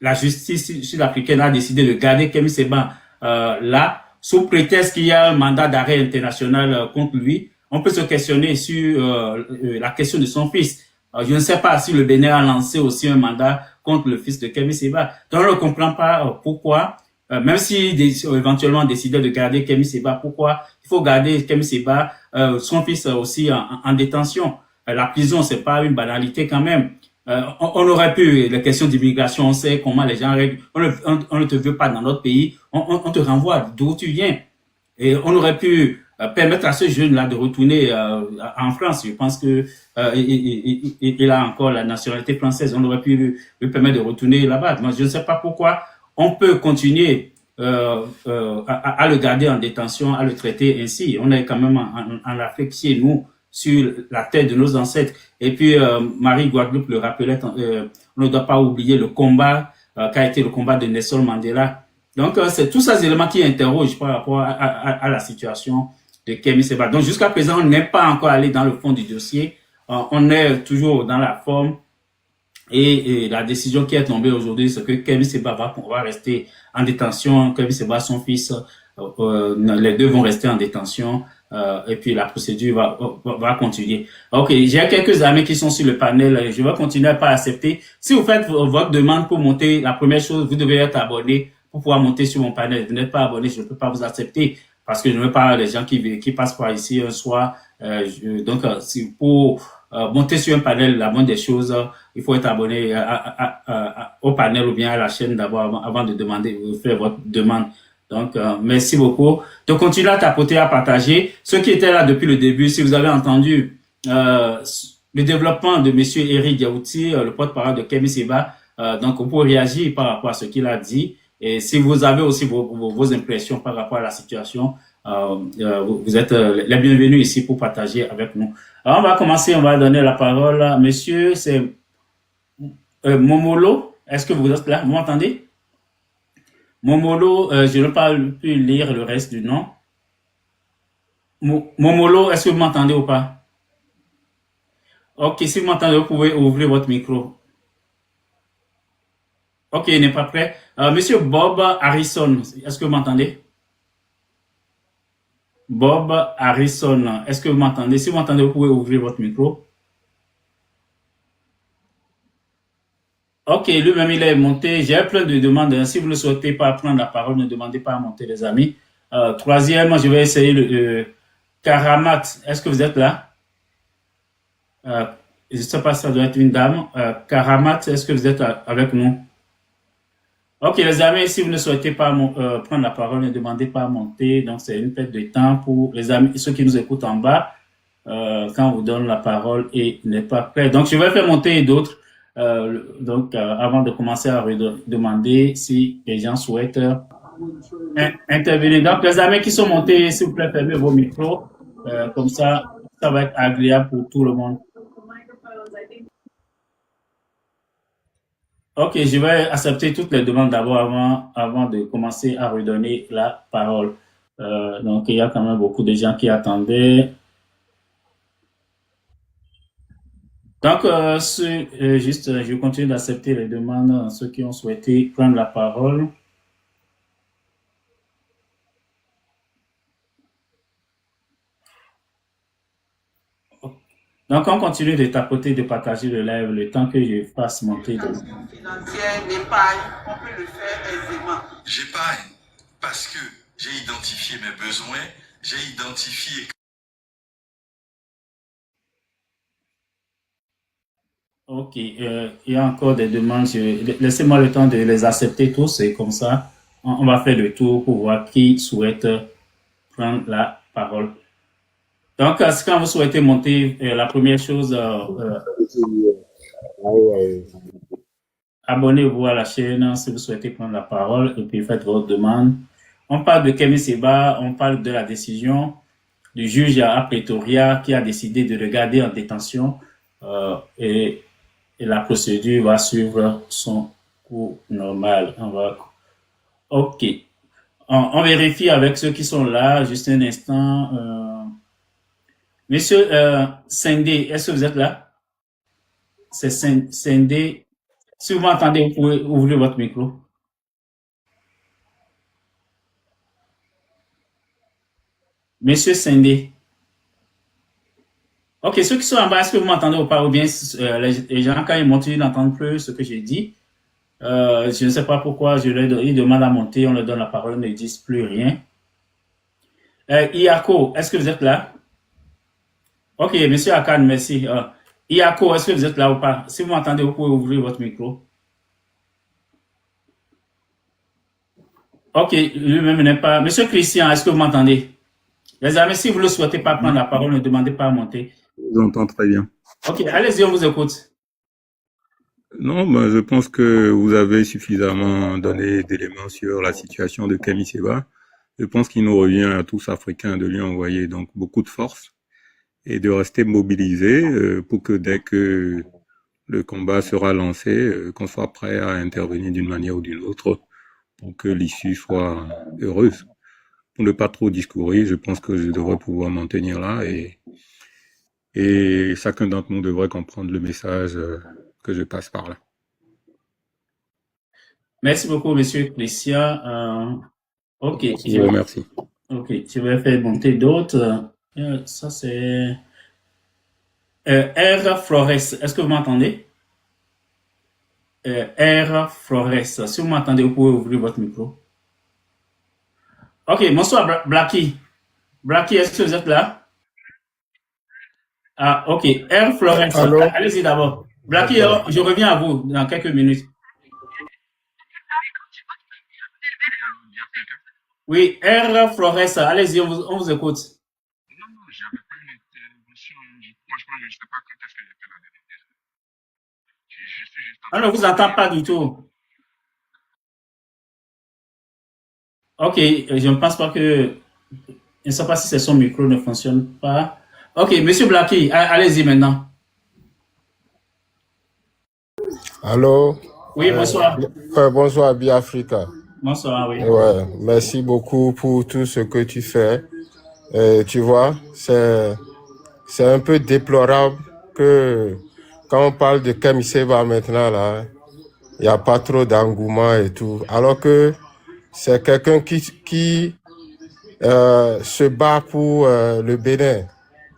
la justice sud-africaine a décidé de garder Kemi Seba là, sous prétexte qu'il y a un mandat d'arrêt international contre lui. On peut se questionner sur la question de son fils. Je ne sais pas si le Bénin a lancé aussi un mandat contre le fils de Kemi Seba. Donc, on ne comprend pas pourquoi, même si éventuellement décidé de garder Kemi Seba, pourquoi il faut garder Kemi Seba, son fils aussi en détention. La prison, c'est pas une banalité quand même. On aurait pu, les questions d'immigration, on sait comment les gens règlent. On ne te veut pas dans notre pays, on te renvoie d'où tu viens. Et on aurait pu permettre à ce jeune-là de retourner en France. Je pense que il a encore la nationalité française. On aurait pu lui permettre de retourner là-bas. Moi, je ne sais pas pourquoi on peut continuer à le garder en détention, à le traiter ainsi. On est quand même en Afrique chez nous, sur la terre de nos ancêtres. Et puis, Marie Guadeloupe le rappelait, on ne doit pas oublier le combat qu'a été le combat de Nelson Mandela. Donc, c'est tous ces éléments qui interrogent par rapport à la situation de Kemi Seba. Donc, jusqu'à présent, on n'est pas encore allé dans le fond du dossier. On est toujours dans la forme. Et la décision qui est tombée aujourd'hui, c'est que Kemi Seba va rester en détention. Kemi Seba, son fils, les deux vont rester en détention. Et puis la procédure va continuer. Ok, j'ai quelques amis qui sont sur le panel. Je vais continuer à pas accepter. Si vous faites votre demande pour monter, la première chose, vous devez être abonné pour pouvoir monter sur mon panel. Vous n'êtes pas abonné, je ne peux pas vous accepter parce que je ne veux pas les gens qui passent par ici un soir. Donc, pour monter sur un panel, la moindre des choses, il faut être abonné au panel ou bien à la chaîne d'abord avant de demander, faire votre demande. Donc, merci beaucoup. Donc, continuez à tapoter, à partager. Ceux qui étaient là depuis le début, si vous avez entendu le développement de Monsieur Eric Diaouti, le porte-parole de Kemi Seba, donc vous pouvez réagir par rapport à ce qu'il a dit. Et si vous avez aussi vos impressions par rapport à la situation, vous êtes les bienvenus ici pour partager avec nous. Alors, on va commencer, on va donner la parole à Monsieur, c'est Momolo. Est-ce que vous êtes là? Vous m'entendez? Momolo, je n'ai pas pu lire le reste du nom. Momolo, est-ce que vous m'entendez ou pas? Ok, si vous m'entendez, vous pouvez ouvrir votre micro. Ok, il n'est pas prêt. Monsieur Bob Harrison, est-ce que vous m'entendez? Bob Harrison, est-ce que vous m'entendez? Si vous m'entendez, vous pouvez ouvrir votre micro. Ok, lui-même, il est monté. J'ai plein de demandes. Si vous ne souhaitez pas prendre la parole, ne demandez pas à monter, les amis. Troisièmement, je vais essayer le Karamat. Est-ce que vous êtes là? Je ne sais pas si ça doit être une dame. Karamat, est-ce que vous êtes avec nous? Ok, les amis, si vous ne souhaitez pas prendre la parole, ne demandez pas à monter. Donc, c'est une perte de temps pour les amis, ceux qui nous écoutent en bas, quand on vous donne la parole et n'est pas prêt. Donc, je vais faire monter d'autres. Avant de commencer à demander si les gens souhaitent intervenir. Donc, les amis qui sont montés, s'il vous plaît, fermez vos micros. Comme ça va être agréable pour tout le monde. Ok, je vais accepter toutes les demandes d'abord avant de commencer à redonner la parole. Donc, il y a quand même beaucoup de gens qui attendaient. Donc, je continue d'accepter les demandes, ceux qui ont souhaité prendre la parole. Donc, on continue de tapoter, de partager le live le temps que je fasse monter. Financière, l'épargne, on peut le faire aisément. J'épargne parce que j'ai identifié mes besoins, j'ai identifié. Ok, il y a encore des demandes. Laissez-moi le temps de les accepter tous et comme ça, on va faire le tour pour voir qui souhaite prendre la parole. Donc, quand vous souhaitez monter, la première chose, abonnez-vous à la chaîne si vous souhaitez prendre la parole et puis faites votre demande. On parle de Kemi Seba, on parle de la décision du juge à Pretoria qui a décidé de le garder en détention et la procédure va suivre son cours normal. Ok. On vérifie avec ceux qui sont là, juste un instant. Monsieur Sendé, est-ce que vous êtes là? C'est Sendé. Si vous m'entendez, vous pouvez ouvrir votre micro. Monsieur Sendé. Ok, ceux qui sont en bas, est-ce que vous m'entendez ou pas? Ou bien les gens, quand ils montent, ils n'entendent plus ce que j'ai dit. Je ne sais pas pourquoi ils demandent à monter, on leur donne la parole, ils ne disent plus rien. Iako, est-ce que vous êtes là? Ok, monsieur Akan, merci. Iako, est-ce que vous êtes là ou pas? Si vous m'entendez, vous pouvez ouvrir votre micro. Ok, lui-même n'est pas. Monsieur Christian, est-ce que vous m'entendez? Les amis, si vous ne souhaitez pas prendre la parole, ne demandez pas à monter. Je vous entends très bien. Ok, allez-y, on vous écoute. Non, ben, je pense que vous avez suffisamment donné d'éléments sur la situation de Kemi Seba. Je pense qu'il nous revient à tous Africains de lui envoyer donc beaucoup de force et de rester mobilisés pour que dès que le combat sera lancé, qu'on soit prêt à intervenir d'une manière ou d'une autre pour que l'issue soit heureuse. Pour ne pas trop discourir, je pense que je devrais pouvoir m'en tenir là et chacun d'entre nous devrait comprendre le message que je passe par là. Merci beaucoup, monsieur Christian. Ok. Je vous remercie. Ok, je vais faire monter d'autres. Ça, c'est... R. Flores, est-ce que vous m'entendez? R. Flores, si vous m'entendez, vous pouvez ouvrir votre micro. Ok, bonsoir, Blacky. Blacky, est-ce que vous êtes là? Ah, ok. R. Flores, allez-y d'abord. Blacky, je reviens à vous dans quelques minutes. Oui, R. Flores, allez-y, on vous écoute. Non, j'avais pas une intervention. Franchement, je ne sais pas quand est-ce que j'étais là. Je suis juste On ne vous entend pas du tout. Ok, je ne pense pas que... Je ne sais pas si son micro ne fonctionne pas. Ok, monsieur Blacky, allez-y maintenant. Allô? Oui, bonsoir. Bonsoir, Biafrica. Bonsoir, oui. Ouais, merci beaucoup pour tout ce que tu fais. Tu vois, c'est un peu déplorable que quand on parle de Kemi Seba maintenant, là, il n'y a pas trop d'engouement et tout. Alors que c'est quelqu'un qui se bat pour le Bénin.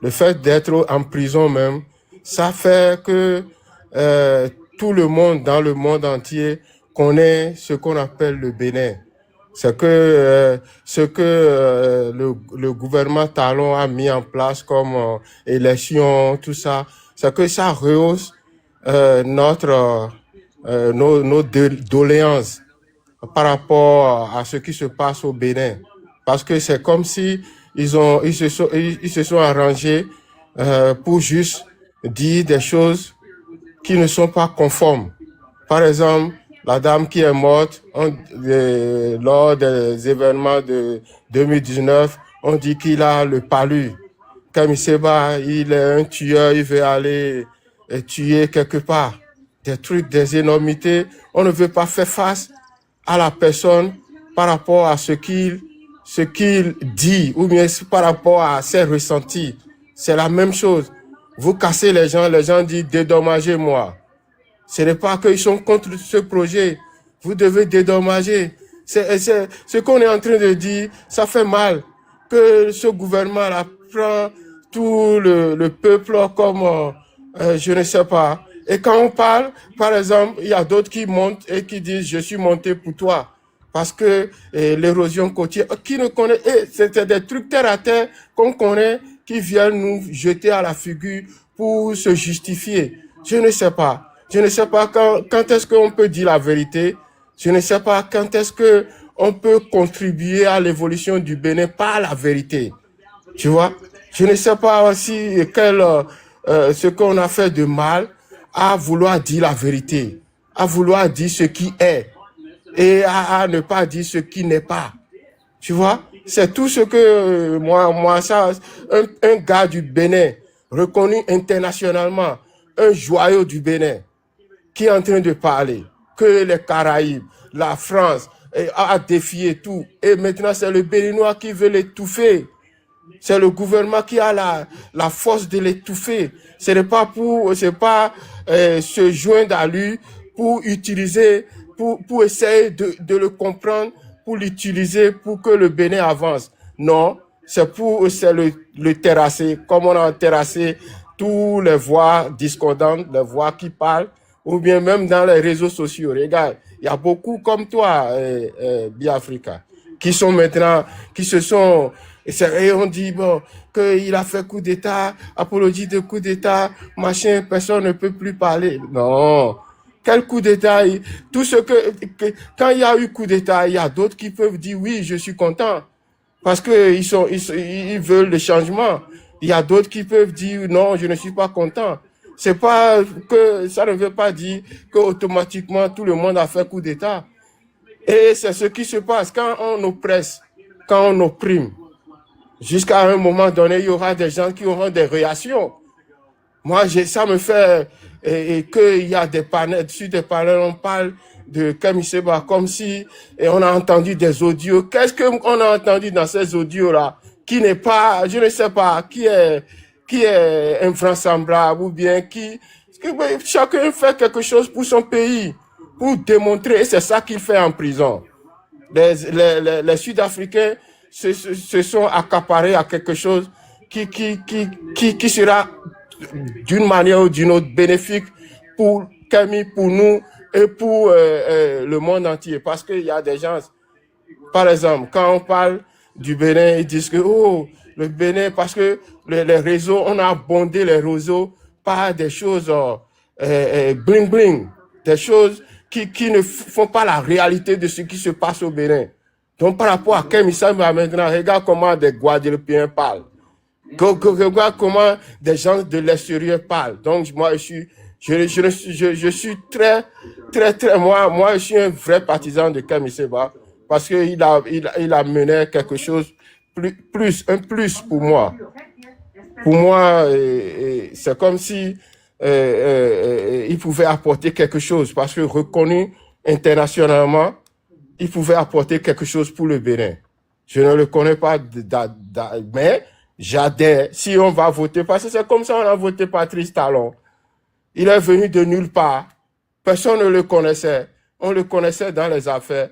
Le fait d'être en prison même, ça fait que tout le monde dans le monde entier connaît ce qu'on appelle le Bénin. C'est que ce que le gouvernement Talon a mis en place comme élection, tout ça, c'est que ça rehausse nos doléances par rapport à ce qui se passe au Bénin. Parce que c'est comme si ils se sont arrangés pour juste dire des choses qui ne sont pas conformes. Par exemple, la dame qui est morte lors des événements de 2019, on dit qu'il a le palu. Kemi Seba, il est un tueur, il veut aller tuer quelque part. Des trucs, des énormités. On ne veut pas faire face à la personne par rapport à ce qu'il dit ou bien par rapport à ses ressentis. C'est la même chose. Vous cassez les gens disent dédommagez-moi. Ce n'est pas qu'ils sont contre ce projet. Vous devez dédommager. C'est ce qu'on est en train de dire. Ça fait mal que ce gouvernement-là prend tout le peuple comme, je ne sais pas. Et quand on parle, par exemple, il y a d'autres qui montent et qui disent, je suis monté pour toi. Parce que l'érosion côtière, qui ne connaît, c'est des trucs terre à terre qu'on connaît, qui viennent nous jeter à la figure pour se justifier. Je ne sais pas. Je ne sais pas quand est-ce qu'on peut dire la vérité. Je ne sais pas quand est-ce que on peut contribuer à l'évolution du Bénin par la vérité. Tu vois? Je ne sais pas aussi ce qu'on a fait de mal à vouloir dire la vérité, à vouloir dire ce qui est et à ne pas dire ce qui n'est pas. Tu vois? C'est tout ce que moi ça, un gars du Bénin, reconnu internationalement, un joyau du Bénin, qui est en train de parler, que les Caraïbes, la France, a défié tout. Et maintenant, c'est le Béninois qui veut l'étouffer. C'est le gouvernement qui a la force de l'étouffer. Ce n'est pas se joindre à lui pour utiliser, pour essayer de le comprendre, pour l'utiliser pour que le Bénin avance. Non, c'est le terrasser, comme on a terrassé tous les voix discordantes, les voix qui parlent, ou bien même dans les réseaux sociaux. Regarde, il y a beaucoup comme toi, Biafrica, qui sont maintenant, qui se sont, et on dit, bon, qu'il a fait coup d'État, apologie de coup d'État, machin, personne ne peut plus parler. Non. Quel coup d'État? Tout ce quand il y a eu coup d'État, il y a d'autres qui peuvent dire oui, je suis content. Parce que ils veulent le changement. Il y a d'autres qui peuvent dire non, je ne suis pas content. C'est pas que, ça ne veut pas dire que automatiquement tout le monde a fait coup d'État. Et c'est ce qui se passe quand on oppresse, quand on opprime. Jusqu'à un moment donné, il y aura des gens qui auront des réactions. Moi, ça me fait, et qu'il y a des panels, sur des panels, on parle de Kemi Seba comme si, et on a entendu des audios. Qu'est-ce qu'on a entendu dans ces audios-là, qui n'est pas, je ne sais pas, qui est invraisemblable, ou bien chacun fait quelque chose pour son pays, pour démontrer, et c'est ça qu'il fait en prison. Les Sud-Africains se sont accaparés à quelque chose qui sera d'une manière ou d'une autre bénéfique pour Kemi, pour nous et pour le monde entier. Parce qu'il y a des gens, par exemple, quand on parle du Bénin, ils disent que le Bénin, parce que les réseaux, on a abondé les réseaux par des choses bling bling, des choses qui ne font pas la réalité de ce qui se passe au Bénin. Donc par rapport à Kemi Seba maintenant, regarde comment des Guadeloupéens parlent. Regarde comment des gens de l'extérieur parlent. Donc, moi, je suis très, moi, je suis un vrai partisan de Kemi Seba parce qu'il a mené quelque chose un plus pour moi. Pour moi, c'est comme si, il pouvait apporter quelque chose parce que reconnu internationalement, il pouvait apporter quelque chose pour le Bénin. Je ne le connais pas, mais j'adhère. Si on va voter, parce que c'est comme ça on a voté Patrice Talon. Il est venu de nulle part. Personne ne le connaissait. On le connaissait dans les affaires.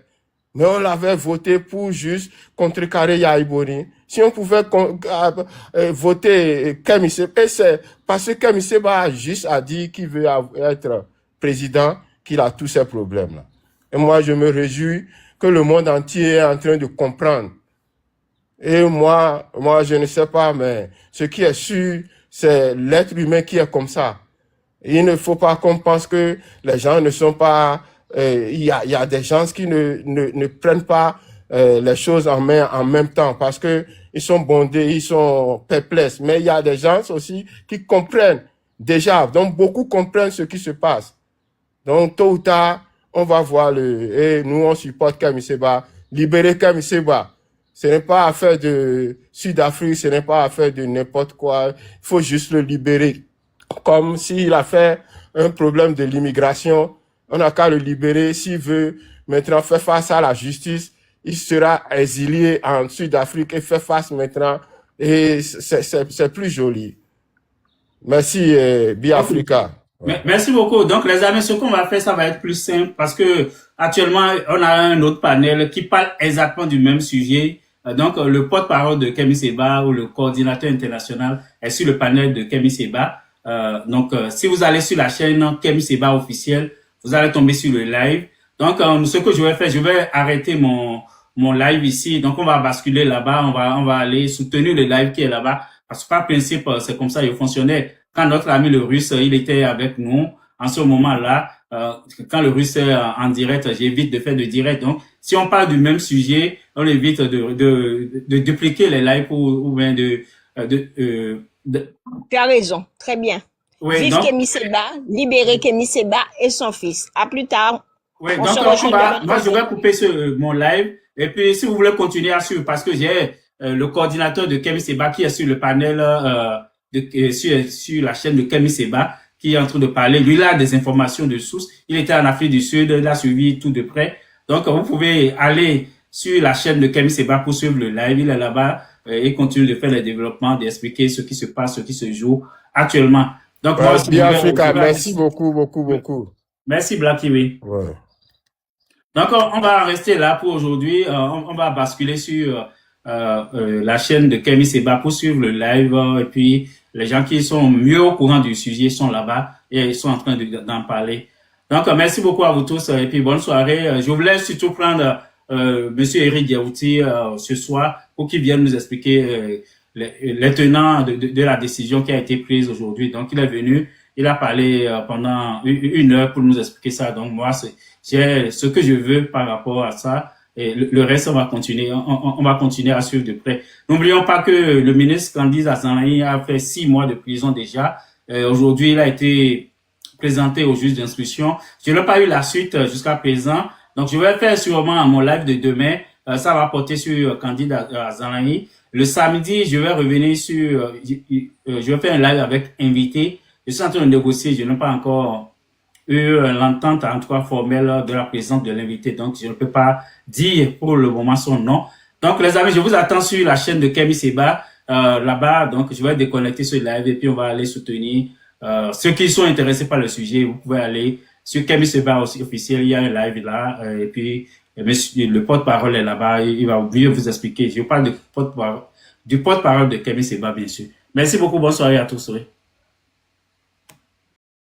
Mais on l'avait voté pour juste contrecarrer Yahya Boni. Si on pouvait voter Kemi Seba, c'est parce que Kemi Seba juste a dit qu'il veut être président, qu'il a tous ces problèmes-là. Et moi, je me réjouis que le monde entier est en train de comprendre. Et moi, je ne sais pas, mais ce qui est sûr, c'est l'être humain qui est comme ça. Il ne faut pas qu'on pense que les gens ne sont pas, il y a des gens qui ne prennent pas les choses en main en même temps parce que ils sont bondés, ils sont perplexes. Mais il y a des gens aussi qui comprennent déjà. Donc, beaucoup comprennent ce qui se passe. Donc, tôt ou tard, on va voir et nous, on supporte Kemi Seba, libérer Kemi Seba. Ce n'est pas affaire de Sud-Afrique, ce n'est pas affaire de n'importe quoi. Il faut juste le libérer. Comme s'il a fait un problème de l'immigration, on n'a qu'à le libérer. S'il veut maintenant faire face à la justice, il sera exilé en Sud-Afrique et fait face maintenant. Et c'est plus joli. Merci, Biafrica. Ouais. Merci beaucoup. Donc, les amis, ce qu'on va faire, ça va être plus simple parce que actuellement, on a un autre panel qui parle exactement du même sujet. Donc, le porte-parole de Kemi Seba ou le coordinateur international est sur le panel de Kemi Seba. Donc, si vous allez sur la chaîne Kemi Seba officielle, vous allez tomber sur le live. Donc, ce que je vais faire, je vais arrêter mon live ici. Donc, on va basculer là-bas. On va aller soutenir le live qui est là-bas. Parce que par principe, c'est comme ça il fonctionnait. Quand notre ami le Russe, il était avec nous, en ce moment-là, quand le Russe est en direct, j'évite de faire de direct. Donc, si on parle du même sujet, on évite de dupliquer les lives ou bien Tu as raison, très bien. Oui, Vive Kemi Seba, libérer Kemi Seba et son fils. À plus tard. Oui, donc moi je vais couper mon live et puis si vous voulez continuer à suivre parce que j'ai le coordinateur de Kemi Seba qui est sur le panel sur la chaîne de Kemi Seba qui est en train de parler. Lui, il a des informations de source. Il était en Afrique du Sud, il a suivi tout de près. Donc, vous pouvez aller sur la chaîne de Kemi Seba pour suivre le live. Il est là-bas et continue de faire les développements, d'expliquer ce qui se passe, ce qui se joue actuellement. Donc, moi, Biafrica, merci beaucoup. Merci, Black Kiwi. Ouais. Donc, on va rester là pour aujourd'hui. On va basculer sur la chaîne de Kemi Seba pour suivre le live. Et puis, les gens qui sont mieux au courant du sujet sont là-bas et ils sont en train d'en parler. Donc, merci beaucoup à vous tous et puis bonne soirée. Je voulais surtout prendre Monsieur Eric Diaouti ce soir pour qu'il vienne nous expliquer les tenants de la décision qui a été prise aujourd'hui. Donc, il est venu, il a parlé pendant 1 heure pour nous expliquer ça. Donc, moi, c'est ce que je veux par rapport à ça. Et le reste, on va continuer. On va continuer à suivre de près. N'oublions pas que le ministre Candice Azanlahi a fait 6 mois de prison déjà. Aujourd'hui, il a été présenté au juge d'instruction. Je n'ai pas eu la suite jusqu'à présent. Donc, je vais faire sûrement mon live de demain. Ça va porter sur Candice Azanlahi. Le samedi, je vais revenir sur... je vais faire un live avec invité. Je suis en train de négocier. Je n'ai pas encore eu l'entente, en tout cas formelle, de la présence de l'invité. Donc, je ne peux pas dire pour le moment son nom. Donc, les amis, je vous attends sur la chaîne de Kemi Seba, là-bas. Donc, je vais déconnecter ce live et puis on va aller soutenir ceux qui sont intéressés par le sujet. Vous pouvez aller sur Kemi Seba aussi officiel. Il y a un live là. Et puis, le porte-parole est là-bas. Il va mieux vous expliquer. Je parle du porte-parole de Kemi Seba, bien sûr. Merci beaucoup. Bonne soirée à tous. Oui.